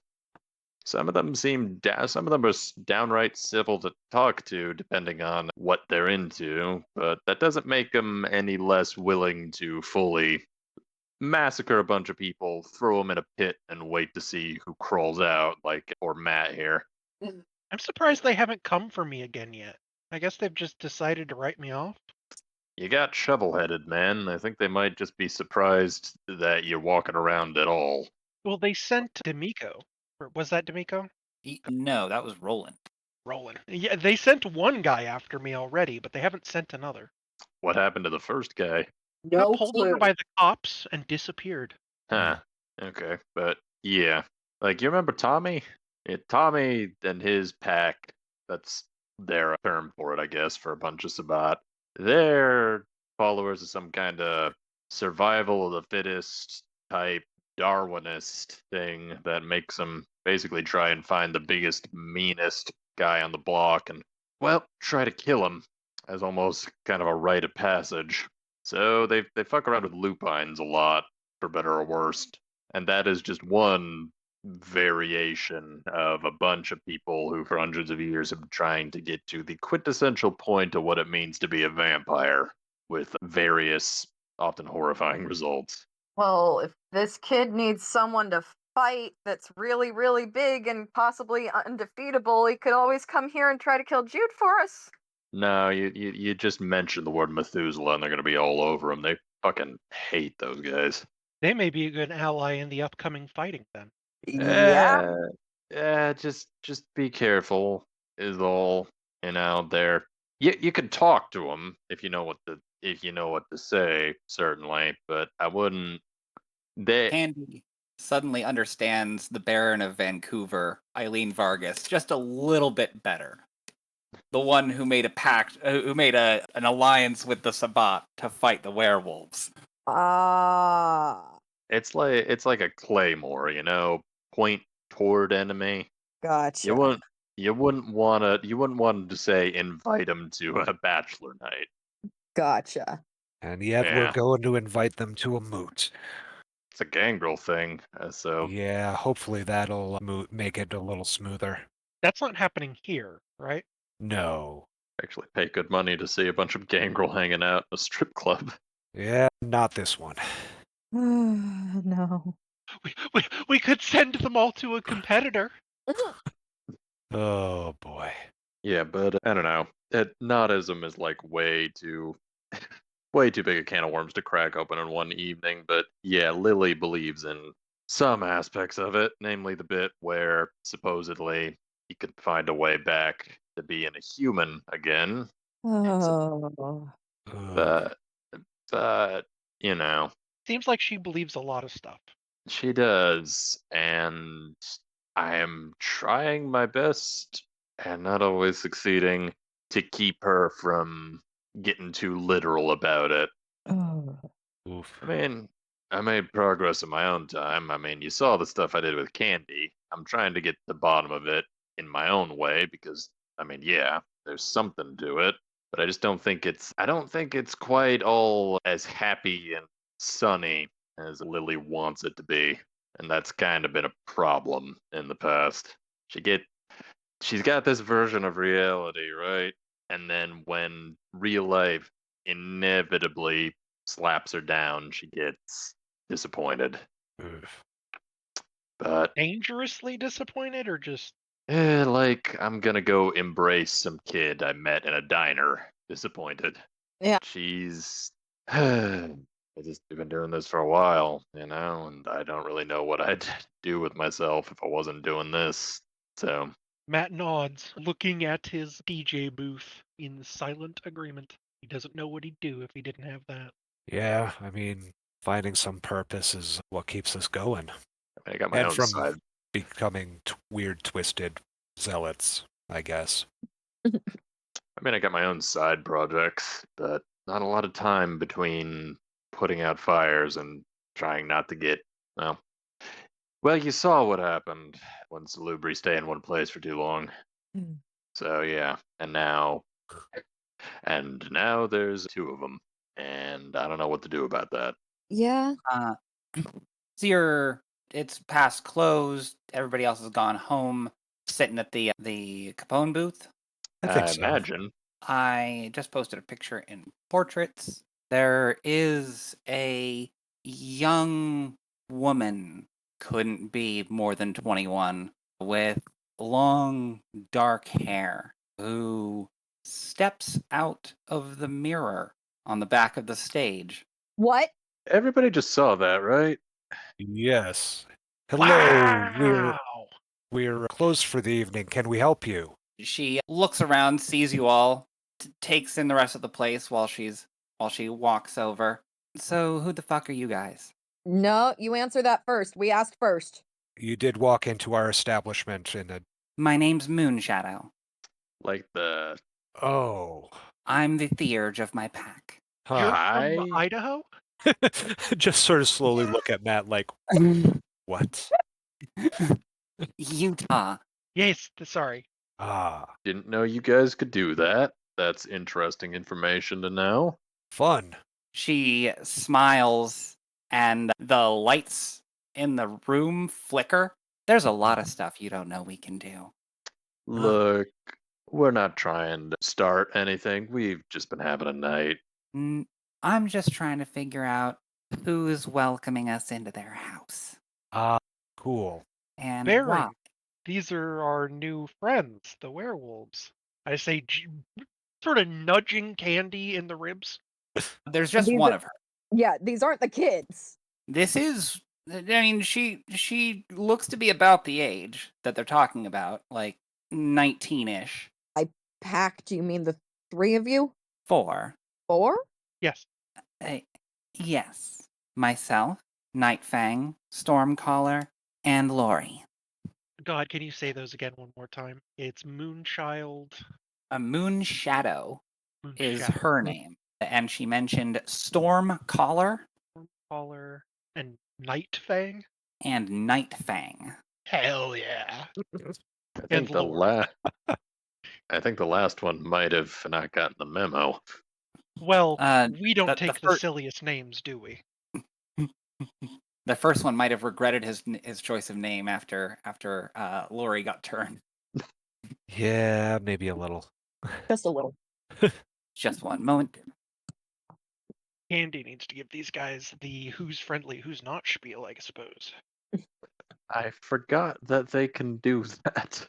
Some of them some of them are downright civil to talk to, depending on what they're into, but that doesn't make them any less willing to fully massacre a bunch of people, throw them in a pit, and wait to see who crawls out, like or Matt here. I'm surprised they haven't come for me again yet. I guess they've just decided to write me off. You got shovel-headed, man. I think they might just be surprised that you're walking around at all. Well, they sent Dimico. Or was that Dimico? No, that was Roland. Roland. Yeah, they sent one guy after me already, but they haven't sent another. What happened to the first guy? Got No pulled clue. over by the cops and disappeared. Huh. Okay, but yeah. Like, you remember Tommy? Yeah, Tommy and his pack, that's their term for it, I guess, for a bunch of Sabbat. They're followers of some kind of survival of the fittest type Darwinist thing that makes them basically try and find the biggest, meanest guy on the block and, well, try to kill him as almost kind of a rite of passage. So they fuck around with lupines a lot, for better or worse. And that is just one variation of a bunch of people who, for hundreds of years, have been trying to get to the quintessential point of what it means to be a vampire, with various, often horrifying results. Well, if this kid needs someone to fight that's really, really big and possibly undefeatable, he could always come here and try to kill Jude for us. No, you just mentioned the word Methuselah and they're going to be all over him. They fucking hate those guys. They may be a good ally in the upcoming fighting then. Yeah. Just be careful is all. There. You could talk to them if you know what to say, certainly, but I wouldn't. They Candy suddenly understands the Baron of Vancouver, Eileen Vargas, just a little bit better. The one who made an alliance with the Sabbat to fight the werewolves. Ah, it's like a claymore, point toward enemy. gotcha. You wouldn't want to say invite them to a bachelor night. Gotcha. And yet we're Yeah. going to invite them to a moot. It's a gangrel thing, so Yeah, hopefully that'll make it a little smoother. That's not happening here, right? No. actually pay good money to see a bunch of gangrel hanging out in a strip club. Yeah, not this one. No. We could send them all to a competitor. Oh boy. Yeah, but I don't know. Nautism is like way too way too big a can of worms to crack open in one evening. But yeah, Lily believes in some aspects of it, namely the bit where supposedly he could find a way back to being a human again. Oh. Ugh. But but you know, Seems like she believes a lot of stuff. she does, and I am trying my best and not always succeeding to keep her from getting too literal about it. Oh. Oof. I mean, I made progress in my own time. I mean, you saw the stuff I did with Candy. I'm trying to get to the bottom of it in my own way because, I mean, yeah, there's something to it, but I don't think it's quite all as happy and sunny as Lily wants it to be. And that's kind of been a problem in the past. She get she's got this version of reality, right? And then when real life inevitably slaps her down, she gets disappointed. Oof. But Dangerously disappointed, or just like I'm gonna go embrace some kid I met in a diner. Disappointed. Yeah. She's I just been doing this for a while, and I don't really know what I'd do with myself if I wasn't doing this. So Matt nods, looking at his DJ booth in silent agreement. He doesn't know what he'd do if he didn't have that. Yeah, I mean, finding some purpose is what keeps us going. I got my And own from side. becoming weird, twisted zealots, I guess. I mean, I got my own side projects, but not a lot of time between putting out fires and trying not to get, well, well, you saw what happened when Salubri stay in one place for too long. Mm. So yeah, and now there's two of them, and I don't know what to do about that. Yeah. Uh, so it's past closed. Everybody else has gone home, sitting at the Capone booth. I think I so. imagine. I just posted a picture in portraits. There is a young woman, couldn't be more than 21, with long dark hair, who steps out of the mirror on the back of the stage. What? Everybody just saw that, right? Yes. Hello, we're Wow! we're closed for the evening. Can we help you? She looks around, sees you all, takes in the rest of the place while she walks over. So who the fuck are you guys? No, you answer that first. We asked first. You did walk into our establishment in a... My name's Moonshadow. Like the Oh. I'm the theurge of my pack. Huh. You're from I Idaho? Just sort of slowly look at Matt like, what? Utah. Yes, sorry. Ah, didn't know you guys could do that. That's interesting information to know. fun. She smiles, and the lights in the room flicker. There's a lot of stuff you don't know we can do. Look, we're not trying to start anything. We've just been having a night. I'm just trying to figure out who's welcoming us into their house Ah, cool. and why. Baron, these are our new friends, the werewolves. I say, sort of nudging Candy in the ribs. There's just These one are- of her. Yeah, these aren't the kids. This is, I mean, she looks to be about the age that they're talking about, like 19-ish. Pack, do you mean the three of you? 4. 4? Yes. Yes. Myself, Nightfang, Stormcaller, and Lori. God, can you say those again one more time? It's Moonchild, A Moonshadow is Moonshadow, her name. And she mentioned Stormcaller Caller, and Nightfang. and Nightfang. Hell yeah! I And think the Lord. I think the last one might have not gotten the memo. Well, we don't the take the silliest names, do we? The first one might have regretted his choice of name after Lori got turned. Yeah, maybe a little. Just a little. Just one moment. Candy needs to give these guys the who's friendly, who's not spiel, I suppose. I forgot that they can do that.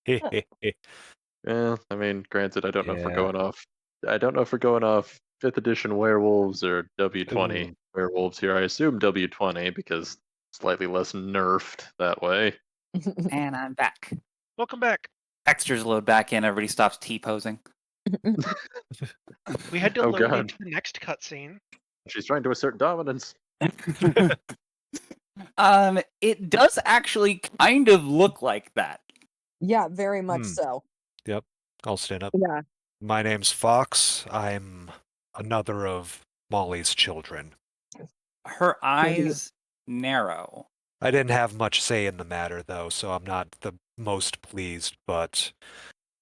Yeah, I mean, granted, I don't know if we're Yeah. going off. I don't know if we're going off 5th edition werewolves or W20 Ooh. werewolves here. I assume W20 because slightly less nerfed that way. And I'm back. Welcome back. Textures load back in. Everybody stops T-posing. We had to Oh, load God. into the next cutscene. She's trying to assert dominance. It does actually kind of look like that. Yeah, very much Hmm. so. Yep. I'll stand up. Yeah. My name's Fox. I'm another of Molly's children. Her eyes narrow. I didn't have much say in the matter, though, so I'm not the most pleased, but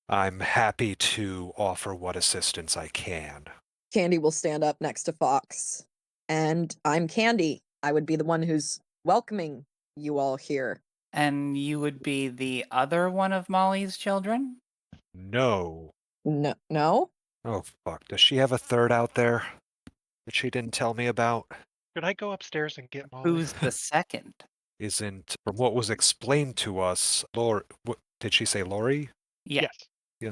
I'm happy to offer what assistance I can. Candy will stand up next to Fox. And I'm Candy. I would be the one who's welcoming you all here. And you would be the other one of Molly's children? No. No? No? Oh, fuck. Does she have a third out there that she didn't tell me about? Could I go upstairs and get Molly? Who's the second? Isn't, from what was explained to us, Lori, did she say Lori? Yeah. Yes. Yeah.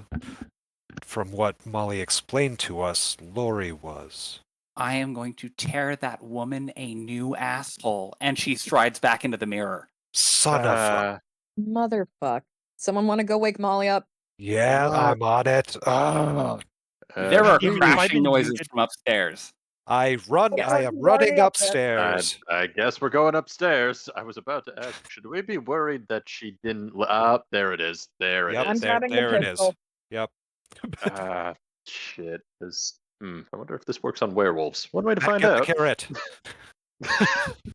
From what Molly explained to us, Lori was. I am going to tear that woman a new asshole. And she strides back into the mirror. Son of a... Motherfuck. Someone want to go wake Molly up? Yeah, What? I'm on it. There are You've crashing been noises muted. from upstairs. I Yes, am he's running already up there. upstairs. I guess we're going upstairs. I was about to ask, should we be worried that she didn't? There it is. There it Yep, I'm is. grabbing the there it is. pistol. Yep. Shit. I wonder if this works on werewolves. One way to find Get the out. carrot.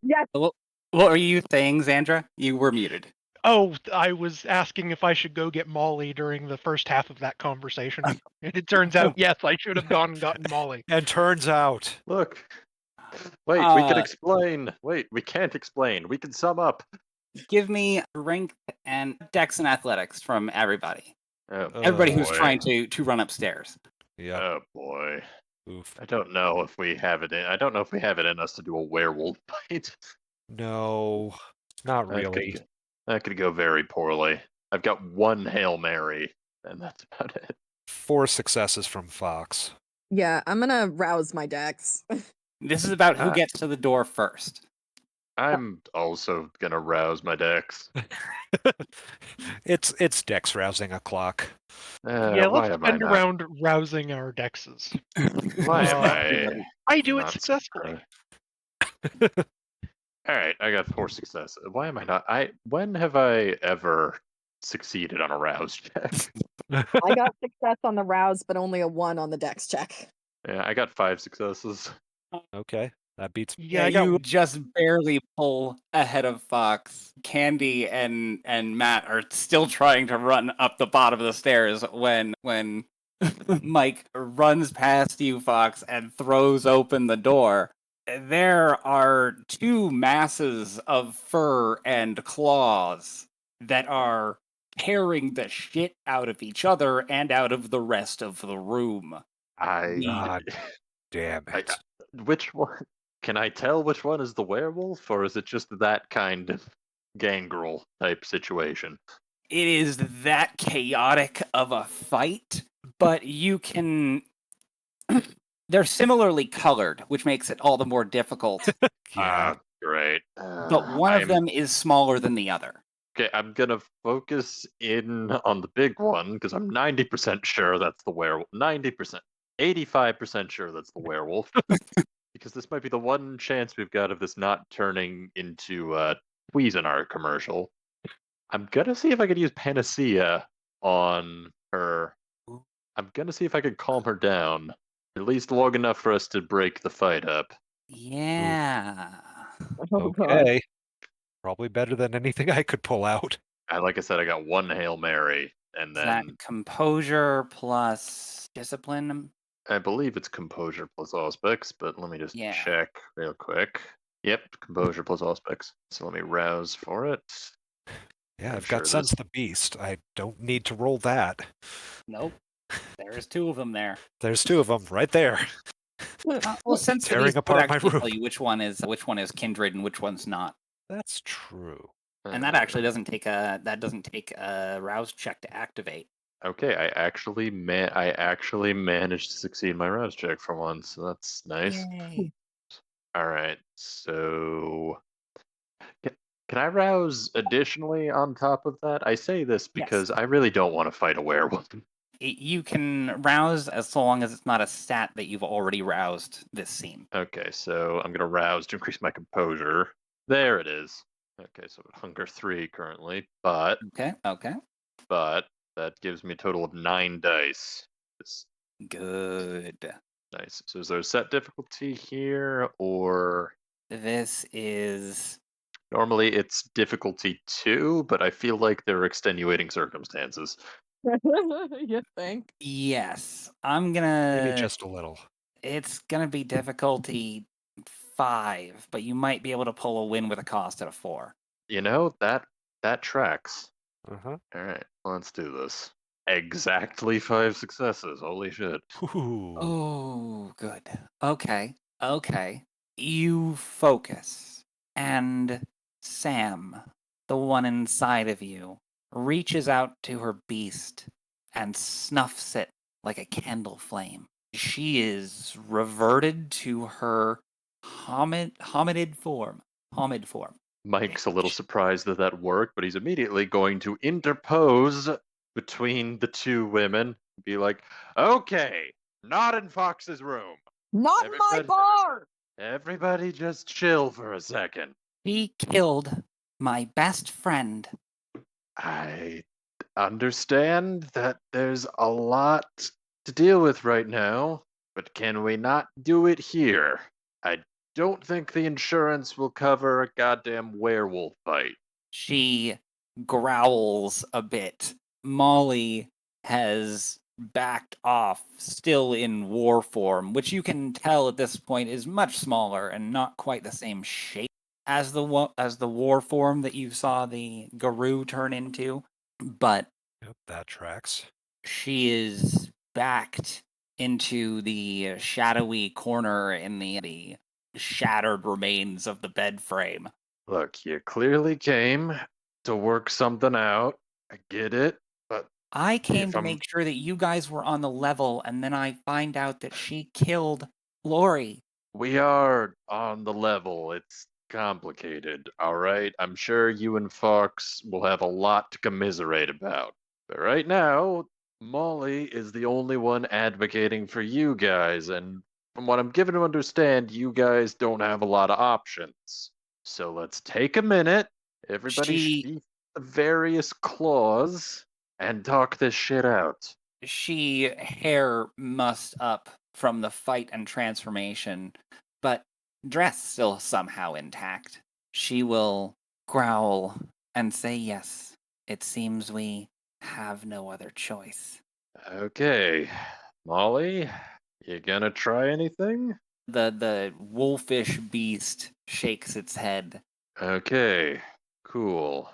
Yes. What are you saying, Xandra? You were muted. Oh, I was asking if I should go get Molly during the first half of that conversation. And it turns out, yes, I should have gone and gotten Molly. And turns out, Look. Wait, we can explain. Wait, we can't explain. We can sum up. Give me strength and dex and athletics from everybody. Oh, Everybody who's boy. trying to run upstairs. yep. Oh boy. Oof. I don't know if we have it in. I don't know if we have it in us to do a werewolf fight. No, not really. That could go very poorly. I've got one Hail Mary, and that's about it. 4 successes from Fox. Yeah, I'm gonna rouse my dex. This is about who gets to the door first. I'm also gonna rouse my dex. It's dex rousing o'clock. Yeah, Why let's am I spend not? around rousing our dexes. Why am I? I do it not- successfully. All right, I got 4 successes. Why am I not? When have I ever succeeded on a rouse check? I got success on the rouse, but only a 1 on the dex check. Yeah, I got 5 successes. Okay, that beats. Yeah, I got you just barely pull ahead of Fox. Candy and Matt are still trying to run up the bottom of the stairs when Mike runs past you, Fox, and throws open the door. There are 2 masses of fur and claws that are tearing the shit out of each other and out of the rest of the room. God damn it. Which one? Can I tell which one is the werewolf, or is it just that kind of gangrel type situation? It is that chaotic of a fight, but you can. They're similarly colored, which makes it all the more difficult. Yeah. Great. But one of them is smaller than the other. Okay, I'm gonna focus in on the big one because I'm 90% sure that's the werewolf. 90%, 85% sure that's the werewolf. Because this might be the one chance we've got of this not turning into a Cuisinart commercial. I'm gonna see if I could use Panacea on her. I'm gonna see if I could calm her down, at least long enough for us to break the fight up. Yeah. Oh, God. Okay. Probably better than anything I could pull out. Like I said, I got one Hail Mary, and Is that then composure plus discipline? I believe it's composure plus auspics, but let me just Yeah. check real quick. Yep, composure plus auspics. So let me rouse for it. Yeah, I'm I've got sure Sense the Beast. I don't need to roll that. Nope. There's two of them there. There's two of them right there, Well, sensitivities tearing would apart my actually roof. tell you which one is kindred and which one's not. That's true. And that actually doesn't take a rouse check to activate. Okay, I actually managed to succeed my rouse check for once, so that's nice. Yay. All right, so can I rouse additionally on top of that? I say this because I really don't want to fight a werewolf. You can rouse as long as it's not a stat that you've already roused this scene. Okay, so I'm gonna rouse to increase my composure. There it is. Okay, so hunger 3 currently, but Okay. that gives me a total of 9 dice. It's Good. nice. So is there a set difficulty here, or This is normally it's difficulty 2, but I feel like there are extenuating circumstances. You think? yes. I'm Maybe gonna. just a little. It's gonna be difficulty 5, but you might be able to pull a win with a cost at a 4. You know, that tracks. Uh-huh. All right, let's do this. Exactly 5 successes. Holy shit. Ooh. Oh, good. Okay. You focus, and Sam, the one inside of you, reaches out to her beast and snuffs it like a candle flame. She is reverted to her hominid form. Homid form. Mike's a little surprised that worked, but he's immediately going to interpose between the two women. Be like, okay, not in Fox's room. Not in my Everybody- bar! Everybody just chill for a second. She killed my best friend. I understand that there's a lot to deal with right now, but can we not do it here? I don't think the insurance will cover a goddamn werewolf fight. She growls a bit. Molly has backed off, still in war form, which you can tell at this point is much smaller and not quite the same shape as the war form that you saw the Garou turn into. But Yep, that tracks. she is backed into the shadowy corner in the shattered remains of the bed frame. Look, you clearly came to work something out. I get it, but I came if to I'm make sure that you guys were on the level, and then I find out that she killed Lori. we are on the level, it's complicated, all right? I'm sure you and Fox will have a lot to commiserate about. But right now, Molly is the only one advocating for you guys, and from what I'm given to understand, you guys don't have a lot of options. So let's take a minute, everybody She sheath the various claws, and talk this shit out. she hair mussed up from the fight and transformation, but dress still somehow intact. She will growl and say yes. It seems we have no other choice. Okay, Molly, you gonna try anything? The wolfish beast shakes its head. Okay, cool.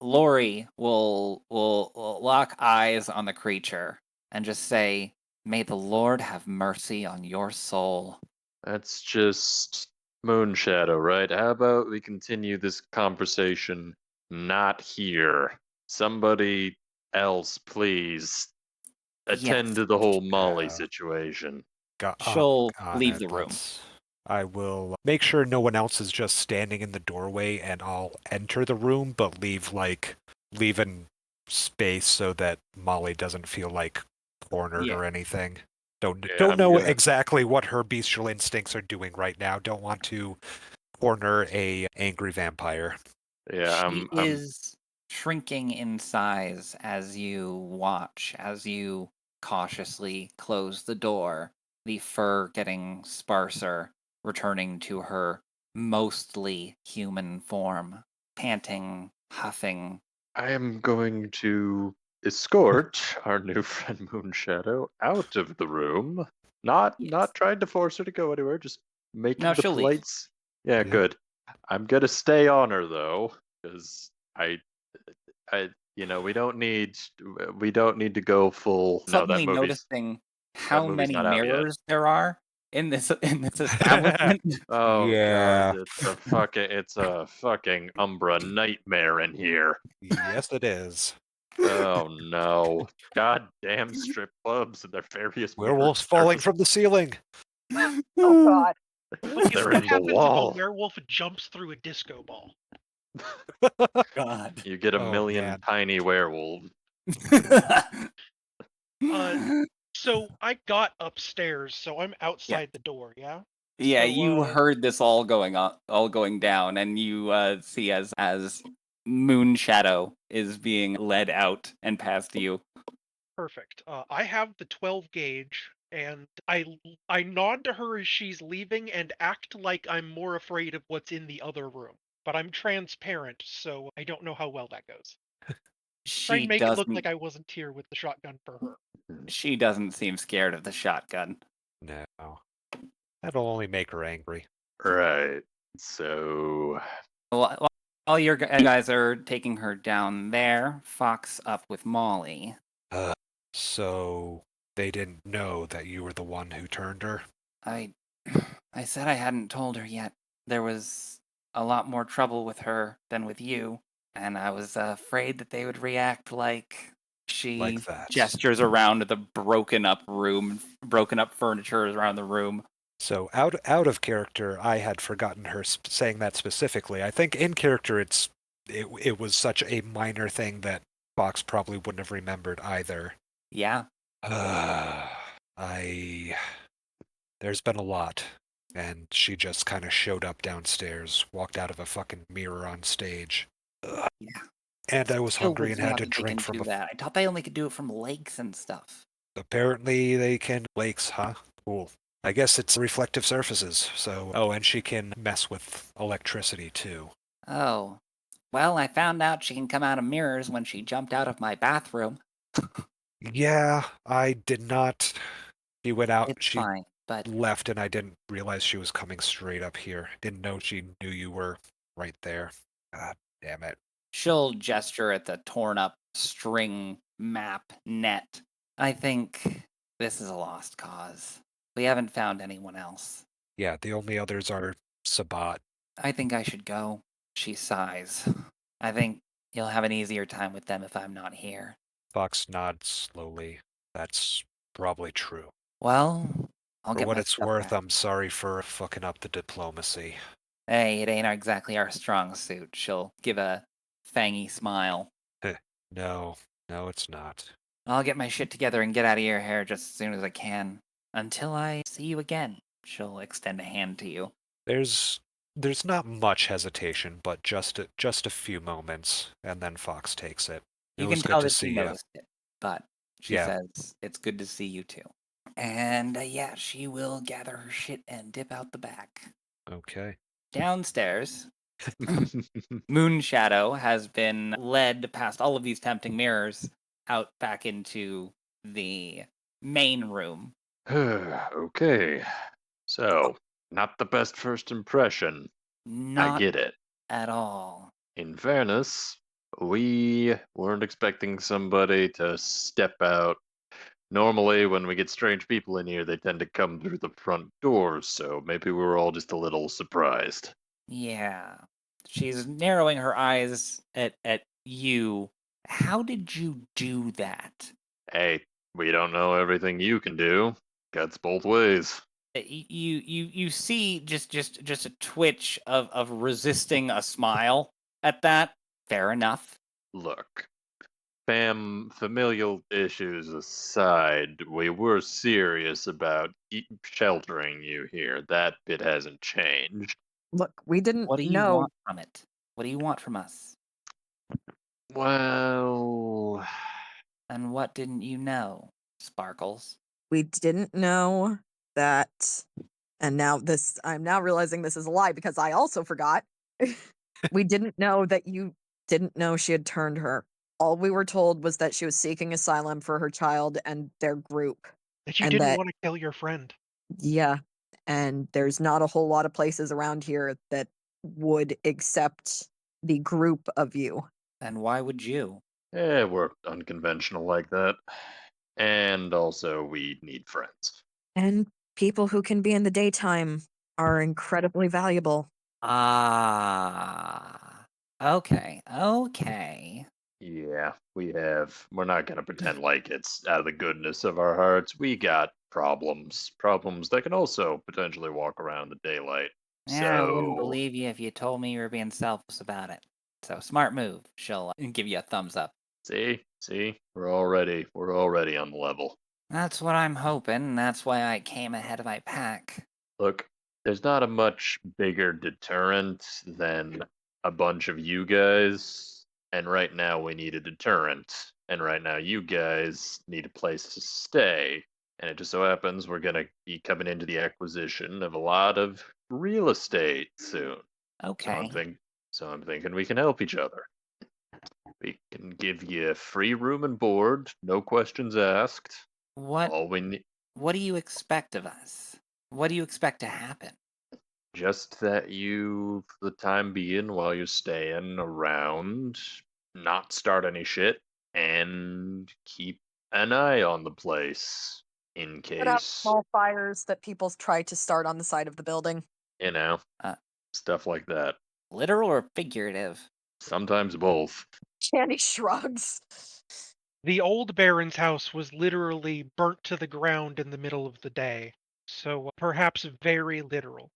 Lori will lock eyes on the creature and just say, "May the Lord have mercy on your soul." That's just Moonshadow, right? How about we continue this conversation not here? Somebody else, please. Attend Yes, to the whole Molly Yeah. situation. she'll Got leave it. the room. I will make sure no one else is just standing in the doorway, and I'll enter the room, but leaving space so that Molly doesn't feel like cornered Yeah. or anything. Don't I'm know gonna- exactly what her bestial instincts are doing right now. Don't want to corner a angry vampire. Yeah, She is shrinking in size as you watch, as you cautiously close the door, the fur getting sparser, returning to her mostly human form, panting, huffing. I am going to escort our new friend Moonshadow out of the room. Not Yes. trying to force her to go anywhere, just making No, the she'll leave. polite. Yeah, Yeah. good. I'm gonna stay on her though, because I, we don't need to go full. No, Suddenly noticing that how movie's many not out yet. mirrors there are in this establishment. Oh Yeah. god, it's a fucking Umbra nightmare in here. Yes, it is. Oh no. Goddamn strip clubs and their various mirror Werewolves falling services. from the ceiling. Oh god. Okay, so They're what in the happens if a wall. werewolf jumps through a disco ball? God. You get a Oh, million man. tiny werewolves. Uh, so I got upstairs, so I'm Yeah. outside the door, yeah? Yeah, So, you heard this all going down, and you see as Moonshadow is being led out and past you. perfect. I have the 12 gauge, and I nod to her as she's leaving and act like I'm more afraid of what's in the other room. But I'm transparent, so I don't know how well that goes. Try She and make it look doesn't. like I wasn't here with the shotgun for her. She doesn't seem scared of the shotgun. No. That'll only make her angry. Right. So While you guys are taking her down there, Fox up with Molly. So they didn't know that you were the one who turned her? I I said I hadn't told her yet. There was a lot more trouble with her than with you, and I was afraid that they would react like she Like that. gestures around the broken up furniture around the room. So out of character, I had forgotten her saying that specifically. I think in character, it was such a minor thing that Fox probably wouldn't have remembered either. Yeah. There's been a lot, and she just kind of showed up downstairs, walked out of a fucking mirror on stage. Ugh. Yeah. And I was Still hungry would and had not to think they drink can from do that. I thought they only could do it from lakes and stuff. Apparently they can lakes, huh? Cool. I guess it's reflective surfaces, so... Oh, and she can mess with electricity, too. Oh. Well, I found out she can come out of mirrors when she jumped out of my bathroom. Yeah, I did not... She went out, It's she fine, but left, and I didn't realize she was coming straight up here. Didn't know she knew you were right there. God damn it. she'll gesture at the torn up string map net. I think this is a lost cause. We haven't found anyone else. Yeah, the only others are Sabat. I think I should go. She sighs. I think you'll have an easier time with them if I'm not here. Fox nods slowly. That's probably true. Well, I'll For get what my it's stuff worth, back. I'm sorry for fucking up the diplomacy. Hey, it ain't exactly our strong suit. She'll give a fangy smile. No, it's not. I'll get my shit together and get out of your hair just as soon as I can. Until I see you again. She'll extend a hand to you. There's not much hesitation, but just a few moments, and then Fox takes it. It You was can good tell to that she see you. noticed it, but she Yeah. says it's good to see you too. And yeah, she will gather her shit and dip out the back. Okay. Downstairs, Moonshadow has been led past all of these tempting mirrors out back into the main room. Okay. So, not the best first impression. I Not get it. at all. In fairness, we weren't expecting somebody to step out. Normally, when we get strange people in here, they tend to come through the front doors, so maybe we were all just a little surprised. Yeah. She's narrowing her eyes at you. How did you do that? Hey, we don't know everything you can do. Cuts both ways. You see just a twitch of resisting a smile at that. Fair enough. Look, familial issues aside, we were serious about sheltering you here. That bit hasn't changed. Look, we didn't What do you know. want from it? What do you want from us? Well, And what didn't you know? Sparkles. We didn't know that, and now this, I'm now realizing this is a lie because I also forgot. We didn't know that you didn't know she had turned her. All we were told was that she was seeking asylum for her child and their group. That you And didn't that, want to kill your friend. yeah, and there's not a whole lot of places around here that would accept the group of you. And why would you? We're unconventional like that. And also, we need friends. And people who can be in the daytime are incredibly valuable. Ah. Okay. Okay. Yeah, we're not gonna pretend like it's out of the goodness of our hearts. We got problems. Problems that can also potentially walk around in the daylight. Yeah, I wouldn't So, believe you if you told me you were being selfless about it. So smart move. She'll give you a thumbs up. see, we're already on the level. That's what I'm hoping. That's why I came ahead of my pack. Look, there's not a much bigger deterrent than a bunch of you guys, and right now we need a deterrent, and right now you guys need a place to stay. And it just so happens we're gonna be coming into the acquisition of a lot of real estate soon. So I'm Okay. think so I'm thinking we can help each other. We can give you free room and board, no questions asked. What All we need what do you expect of us? What do you expect to happen? just that you, for the time being, while you're staying around, not start any shit and keep an eye on the place in Put out case, small fires that people try to start on the side of the building. you know, Uh, stuff like that. Literal or figurative? Sometimes both. Candy shrugs. The old Baron's house was literally burnt to the ground in the middle of the day, so perhaps very literal.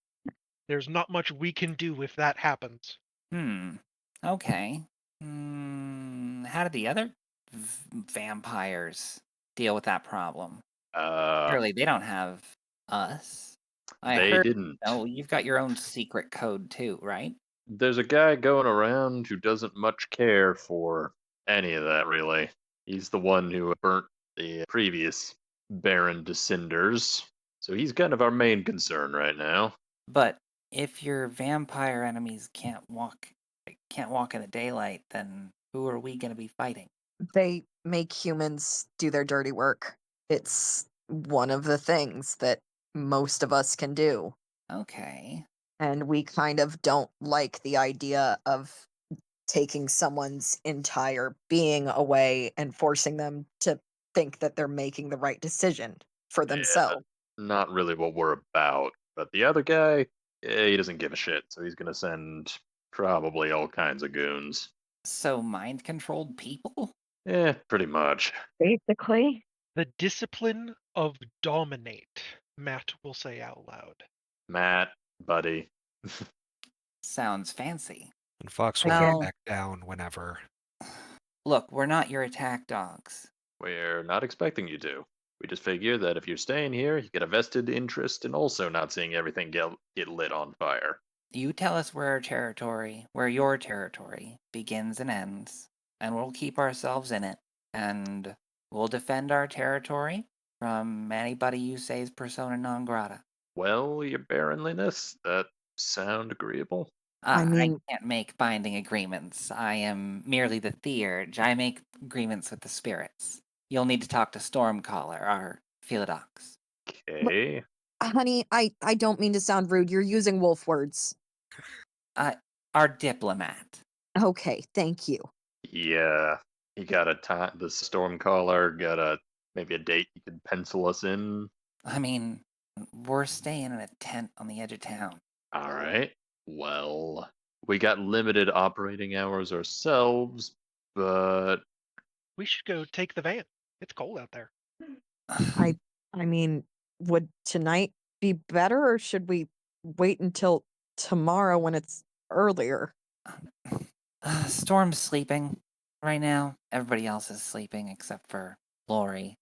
There's not much we can do if that happens. Hmm. Okay. How did the other vampires deal with that problem? Uh, Surely they don't have us. I they heard, didn't. you've got your own secret code too, right? There's a guy going around who doesn't much care for any of that, really. He's the one who burnt the previous Baron to cinders. So he's kind of our main concern right now. But if your vampire enemies can't walk in the daylight, then who are we gonna be fighting? They make humans do their dirty work. It's one of the things that most of us can do. Okay. And we kind of don't like the idea of taking someone's entire being away and forcing them to think that they're making the right decision for Yeah, themselves. not really what we're about. But the other guy, he doesn't give a shit. So he's going to send probably all kinds of goons. So mind controlled people? Pretty much. Basically, The discipline of dominate, Matt will say out loud. Matt, buddy. Sounds fancy. And Fox will again, Well, back down whenever. look, we're not your attack dogs. We're not expecting you to. We just figure that if you're staying here, you get a vested interest in also not seeing everything get lit on fire. You tell us where your territory begins and ends, and we'll keep ourselves in it, and we'll defend our territory from anybody you say is persona non grata. Well, your barrenliness, that sound agreeable? I I mean, can't make binding agreements. I am merely the theurge. I make agreements with the spirits. You'll need to talk to Stormcaller, our Philodox. look, Okay. honey, I don't mean to sound rude. You're using wolf words. Our diplomat. Okay, thank you. Yeah. You got a time, the Stormcaller got maybe a date you could pencil us in? I mean, we're staying in a tent on the edge of town. Alright. Well, we got limited operating hours ourselves, but We should go take the van. It's cold out there. I I mean, would tonight be better or should we wait until tomorrow when it's earlier? Storm's sleeping right now. Everybody else is sleeping except for Lori.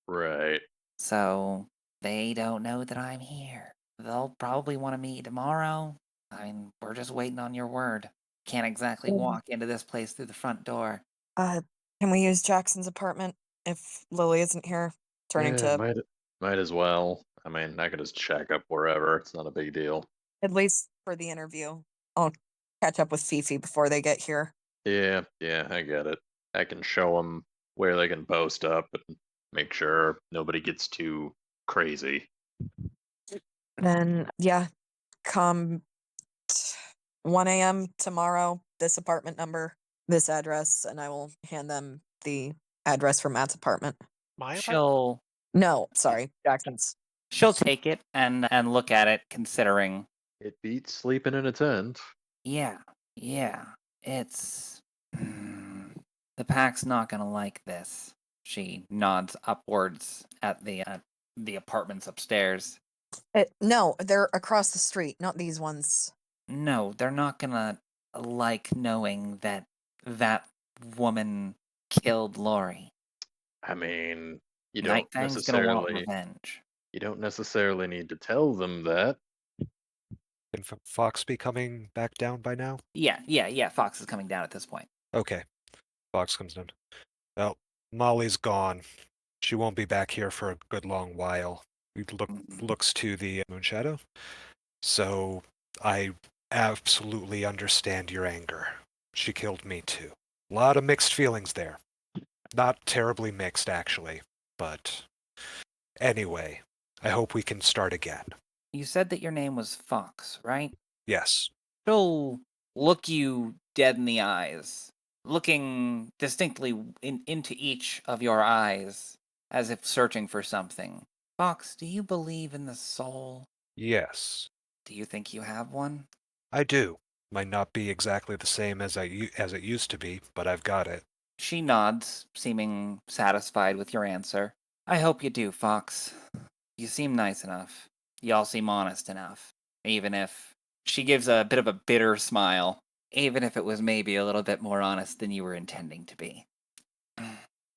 right. So they don't know that I'm here. They'll probably want to meet tomorrow. I mean, we're just waiting on your word. Can't exactly Mhm. walk into this place through the front door. Uh, can we use Jackson's apartment if Lily isn't here? Turning Yeah, to might as well. I mean, I could just check up wherever. It's not a big deal. at least for the interview. I'll catch up with Fifi before they get here. Yeah, I get it. I can show them where they can post up and make sure nobody gets too crazy. Then yeah, come 1 a.m. tomorrow. This apartment number. this address, and I will hand them the address for Matt's apartment. My apartment? She'll No, sorry, Jackson's. she'll take it and look at it, considering. It beats sleeping in a tent. Yeah, it's the pack's not gonna like this. She nods upwards at the apartments upstairs. No, they're across the street, not these ones. No, they're not gonna like knowing that that woman killed Lori. I mean, Night Thing's gonna want revenge. you don't necessarily need to tell them that. Can Fox be coming back down by now? Yeah. Fox is coming down at this point. Okay. Fox comes down. Well, Molly's gone. She won't be back here for a good long while. He looks to the Moonshadow. So I absolutely understand your anger. She killed me too. A lot of mixed feelings there. Not terribly mixed, actually. But anyway, I hope we can start again. You said that your name was Fox, right? Yes. She'll look you dead in the eyes, looking distinctly into each of your eyes, as if searching for something. Fox, do you believe in the soul? Yes. Do you think you have one? I do. Might not be exactly the same as it used to be, but I've got it. She nods, seeming satisfied with your answer. I hope you do, Fox. You seem nice enough. Y'all seem honest enough. Even if she gives a bit of a bitter smile, even if it was maybe a little bit more honest than you were intending to be.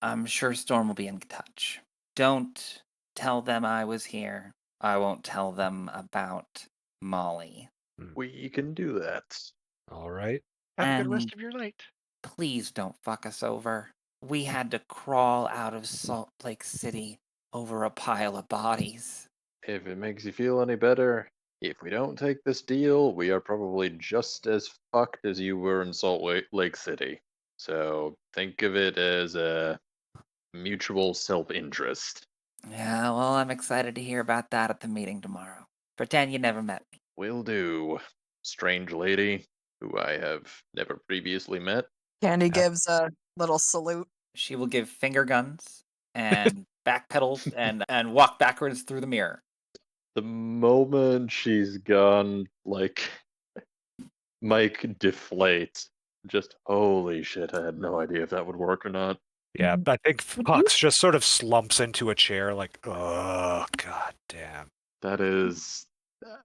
I'm sure Storm will be in touch. Don't tell them I was here. I won't tell them about Molly. We can do that. All right. Have a good And rest of your night. please don't fuck us over. We had to crawl out of Salt Lake City over a pile of bodies. If it makes you feel any better, if we don't take this deal, we are probably just as fucked as you were in Lake City. So think of it as a mutual self-interest. Yeah, well, I'm excited to hear about that at the meeting tomorrow. Pretend you never met me. Will do. Strange lady, who I have never previously met. Candy Uh, gives a little salute. She will give finger guns and backpedal and walk backwards through the mirror. The moment she's gone, Mike deflates. Just holy shit, I had no idea if that would work or not. Yeah, I think Did Fox just sort of slumps into a chair like, oh, god damn. That is.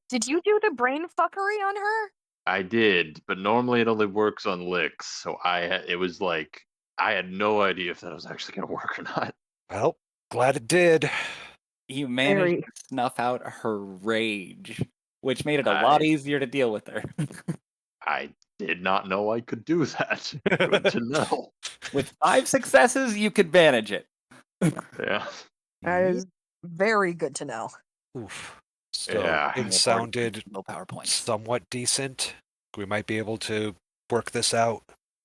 Did you do the brain fuckery on her? I did, but normally it only works on licks, so it was like I had no idea if that was actually gonna work or not. Well, glad it did. You managed Very. to snuff out her rage, which made it a lot easier to deal with her. I did not know I could do that. Good to know. With 5 successes, you could manage it. Yeah. That is very good to know. Oof. So Yeah. it sounded no PowerPoints. somewhat decent. We might be able to work this out.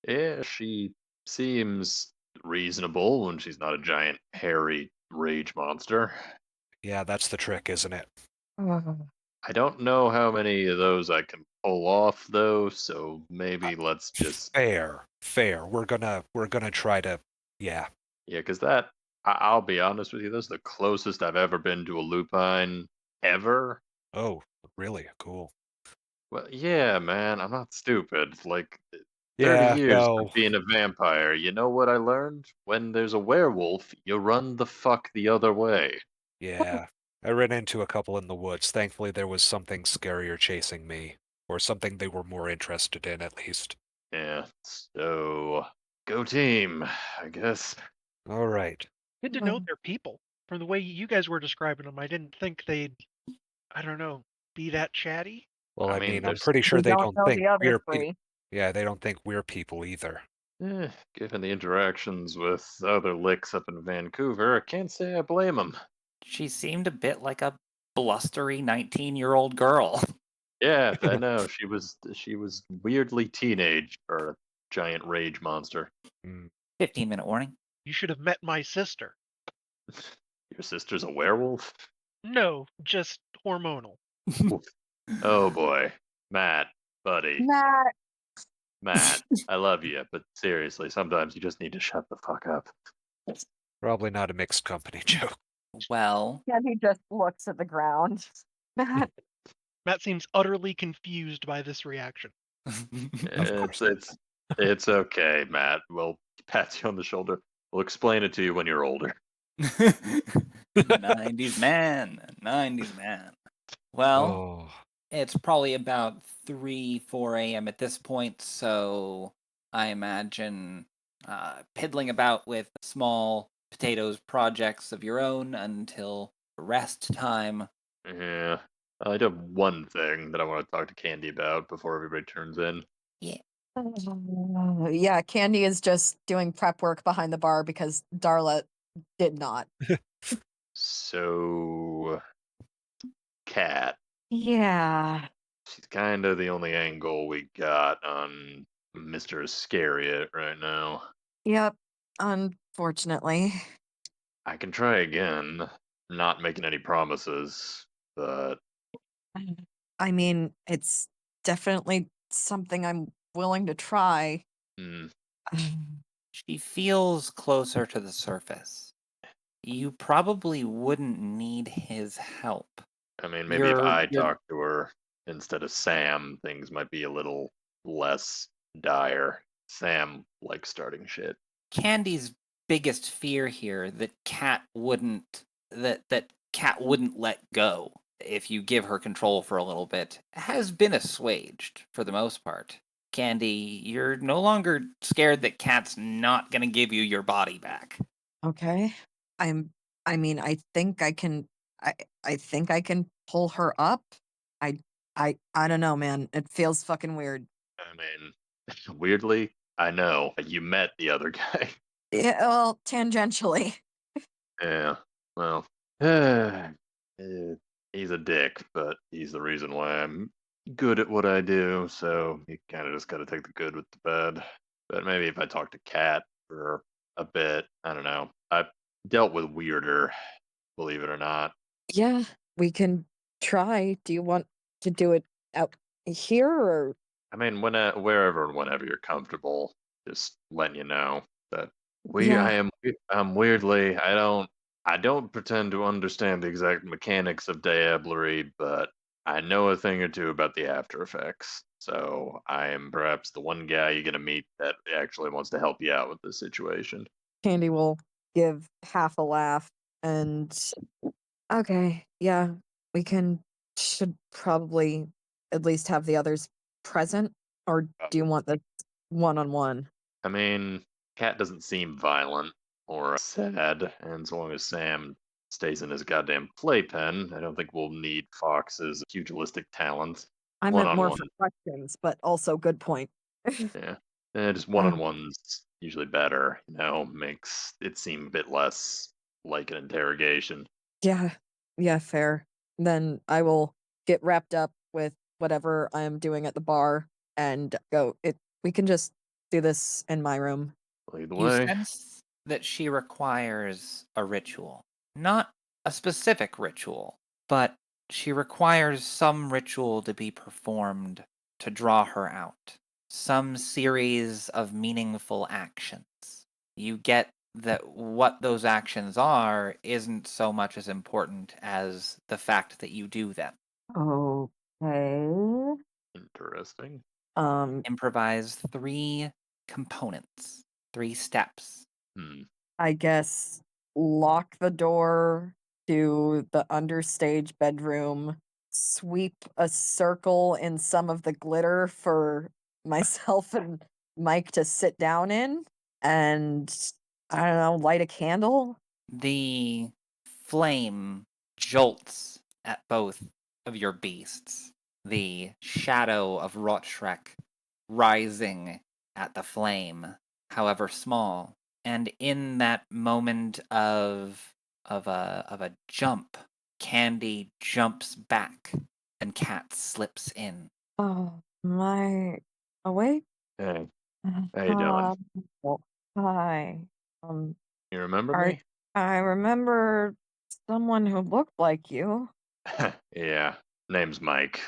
Yeah, she seems reasonable when she's not a giant hairy rage monster. Yeah, that's the trick, isn't it? I don't know how many of those I can pull off though, so maybe let's just Fair. We're gonna try to, yeah. yeah, because I'll be honest with you, this is the closest I've ever been to a lupine ever. Oh, really? Cool. Well, yeah, man, I'm not stupid. Like 30 Yeah, years no. of being a vampire. You know what I learned? When there's a werewolf, you run the fuck the other way. Yeah. I ran into a couple in the woods. Thankfully, there was something scarier chasing me. Or something they were more interested in, at least. Yeah, so go team, I guess. All right. Good to know they're people. From the way you guys were describing them, I didn't think they'd, I don't know, be that chatty. Well, I I mean, mean, I'm there's pretty sure We they don't don't know think the other we're people. 3. Yeah, they don't think we're people either. given the interactions with other licks up in Vancouver, I can't say I blame them. She seemed a bit like a blustery 19-year-old girl. Yeah, I know. She was weirdly teenage for a giant rage monster. 15-minute warning. You should have met my sister. Your sister's a werewolf? No, just hormonal. Oh boy. Matt, buddy. Matt. Matt, I love you, but seriously, sometimes you just need to shut the fuck up. Probably not a mixed company joke. Well, Candy just looks at the ground. Matt, Matt seems utterly confused by this reaction. Of course. It's okay, Matt. We'll pat you on the shoulder. We'll explain it to you when you're older. 90s man. 90s man. Well, Oh, it's probably about 3, 4 a.m. at this point, so I imagine piddling about with small potatoes projects of your own until rest time. Yeah. I do have one thing that I want to talk to Candy about before everybody turns in. Yeah. yeah, Candy is just doing prep work behind the bar because Darla did not. So, Cat. Yeah. She's kind of the only angle we got on Mr. Iscariot right now. Yep. Unfortunately. I can try again, not making any promises, but I mean, it's definitely something I'm willing to try. mm, She feels closer to the surface. You probably wouldn't need his help. I mean, maybe if I You're talk to her instead of Sam, things might be a little less dire. Sam likes starting shit. Candy's biggest fear here that Cat wouldn't let go if you give her control for a little bit has been assuaged for the most part. Candy, you're no longer scared that Cat's not going to give you your body back. Okay. I'm I mean, I I think I can pull her up. I I don't know, man. It feels fucking weird. I mean, weirdly, I know you met the other guy. Yeah, well, tangentially. Yeah, well, he's a dick, but he's the reason why I'm good at what I do. So you kind of just got to take the good with the bad. But maybe if I talk to Kat for a bit, I don't know. I've dealt with weirder, believe it or not. Yeah, we can try. Do you want to do it out here or I mean, wherever and whenever you're comfortable, just letting you know that yeah, I'm weirdly, I don't pretend to understand the exact mechanics of diablerie, but I know a thing or two about the after effects. So I am perhaps the one guy you're gonna meet that actually wants to help you out with this situation. Candy will give half a laugh and okay, yeah, we can should probably at least have the others present or do you want the one-on-one? I mean, Cat doesn't seem violent or sad, and so long as Sam stays in his goddamn playpen, I don't think we'll need Fox's pugilistic talent. I One meant on more for one, questions, but also good point. yeah. Just one Uh, on one's usually better, makes it seem a bit less like an interrogation. yeah, yeah, fair. Then I will get wrapped up with whatever I'm doing at the bar and go. We can just do this in my room. Well, either You way, sense that she requires a ritual. Not a specific ritual, but she requires some ritual to be performed to draw her out. Some series of meaningful actions. You get that what those actions are isn't so much as important as the fact that you do them. Okay. interesting. Um, Improvise 3 components, 3 steps. Hmm. I guess lock the door to the understage bedroom, sweep a circle in some of the glitter for myself and Mike to sit down in, and I don't know, light a candle. The flame jolts at both of your beasts. The shadow of Rotshrek rising at the flame, however small. And in that moment of a jump, Candy jumps back and Cat slips in. Oh, my awake? Hey, how you doing? Um, well, hi. Um, You remember are me? I remember someone who looked like you. Yeah. Name's Mike.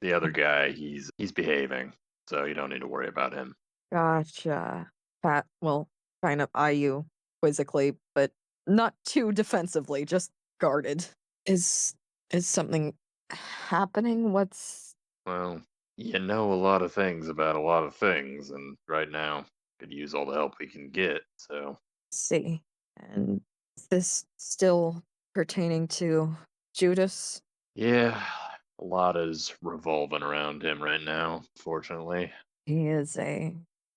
The other guy, he's behaving. so you don't need to worry about him. Gotcha. Pat will kind of eye you quizzically, but not too defensively, just guarded. Is is something happening? What's Well, you know a lot of things about a lot of things, and right now could use all the help we can get. So see? And is this still pertaining to Judas? yeah, a lot is revolving around him right now. Fortunately, He is a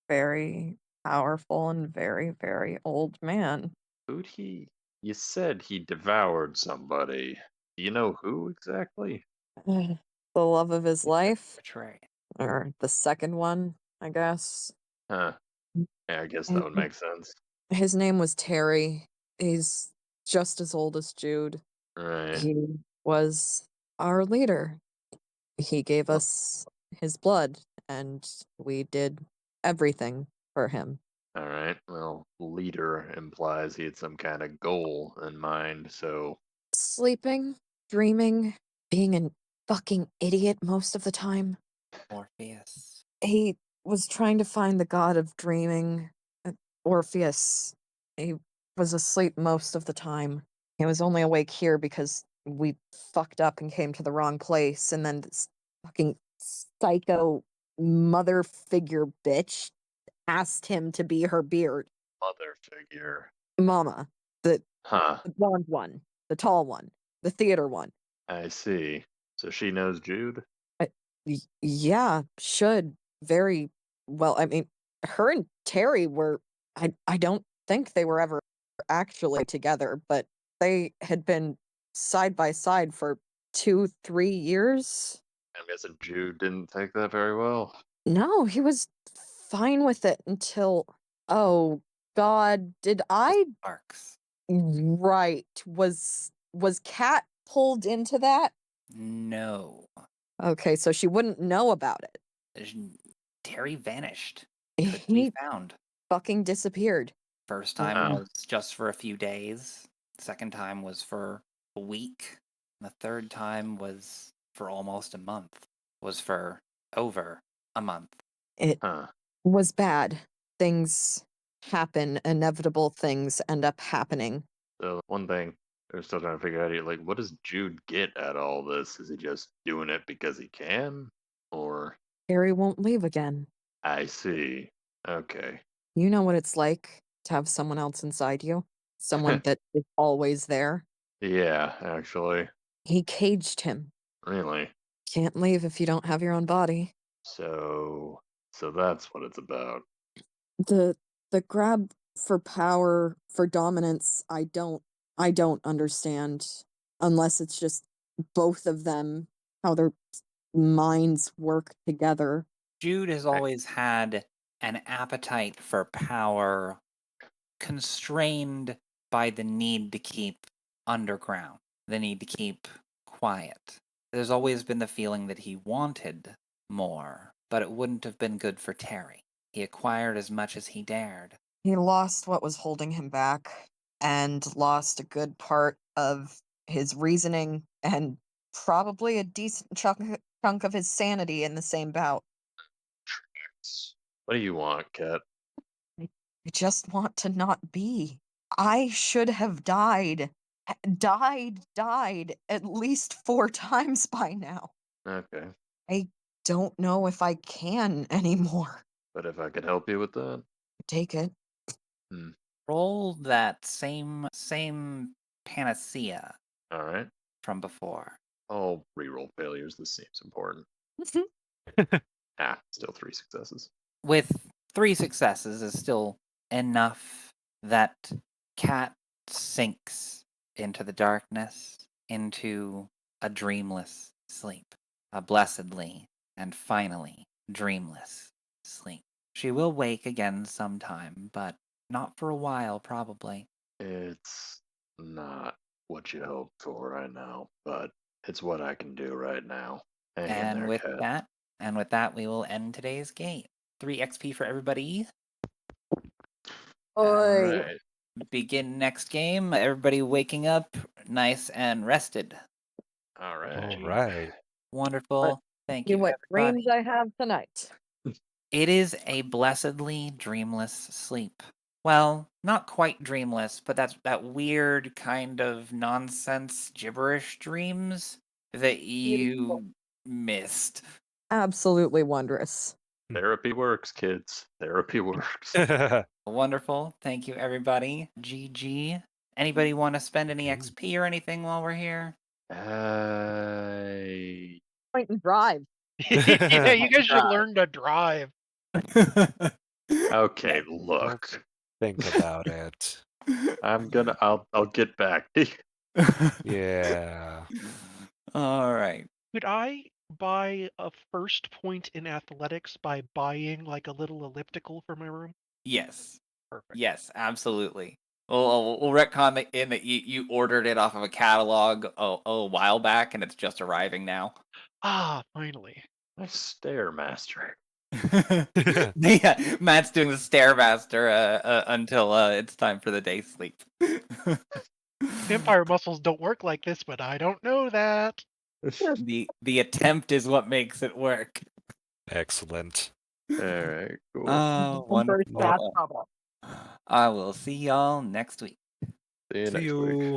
very powerful and very, very old man. who'd he? You said he devoured somebody. Do you know who exactly? The love of his life, Betray. or the second one, I guess. Huh? Yeah, I guess that His would make sense. his name was Terry. He's just as old as Jude. Right. He was our leader. He gave Well, us his blood, and we did everything for him. all right. Well, leader implies he had some kind of goal in mind. So Sleeping, dreaming, being a fucking idiot most of the time. Orpheus. He was trying to find the god of dreaming, uh, Orpheus. He was asleep most of the time. He was only awake here because we fucked up and came to the wrong place, and then this fucking psycho mother figure bitch asked him to be her beard. mother figure. Mama, the, Huh. the blonde one, the tall one, the theater one. I see. So she knows Jude? Uh, yeah, should very well. I mean, her and Terry were. I don't think they were ever actually together, but they had been side by side for 2, 3 years. I'm guessing Jude didn't take that very well. No, he was fine with it until. Oh God, did I? Sparks. Right, was Kat pulled into that? No. Okay, so she wouldn't know about it. There's Terry vanished. Couldn't be He found. fucking disappeared. First Uh, time Huh. was just for a few days. Second time was for a week. The third time was for almost a month. Was for over a month. It Huh. was bad. Things happen, inevitable things end up happening. So one thing we're still trying to figure out here, like, what does Jude get out of all this? Is he just doing it because he can? Or Harry won't leave again. I see. Okay. You know what it's like to have someone else inside you, someone that is always there. Yeah, actually. He caged him. Really. Can't leave if you don't have your own body. So that's what it's about. The the grab for power, for dominance, I don't understand unless it's just both of them, how their minds work together. Jude has Right. always had an appetite for power constrained by the need to keep underground, the need to keep quiet. There's always been the feeling that he wanted more, but it wouldn't have been good for Terry. He acquired as much as he dared. He lost what was holding him back and lost a good part of his reasoning and probably a decent chunk of his sanity in the same bout. What do you want, Kat? I just want to not be. I should have died. Died at least 4 times by now. Okay. I don't know if I can anymore. But if I could help you with that. Take it. Hmm. Roll that same panacea All right. from before. I'll reroll failures. This seems important. Still 3 successes. With 3 successes is still enough that Cat sinks into the darkness, into a dreamless sleep, a blessedly and finally dreamless sleep. She will wake again sometime, but not for a while, probably. It's not what you hoped for right now, but it's what I can do right now. Hang in And there, with Kat. that, we will end today's game. 3 XP for everybody. All Oi. right. Begin next game. Everybody waking up nice and rested. All All right. right. Wonderful. Thank See you, what everybody. dreams I have tonight. It is a blessedly dreamless sleep. Well, not quite dreamless, but that's that weird kind of nonsense gibberish dreams that Beautiful. you missed. Absolutely wondrous. Therapy works, kids. Therapy works. Wonderful. Thank you, everybody. GG. Anybody want to spend any XP or anything while we're here? Point and drive. Yeah, you guys should learn to drive. Okay, look. Think about it. I'll get back. Yeah. All right. Could I buy a first point in athletics by buying like a little elliptical for my room? Yes. Perfect. Yes, absolutely. We'll retcon in that you ordered it off of a catalog a while back, and it's just arriving now. Ah, finally. My Stairmaster. Yeah, Matt's doing the Stairmaster until it's time for the day sleep. Vampire muscles don't work like this, but I don't know that. The attempt is what makes it work. Excellent. Alright, cool. Wonderful. Bad trouble. I will see y'all next week. See you See next week. you.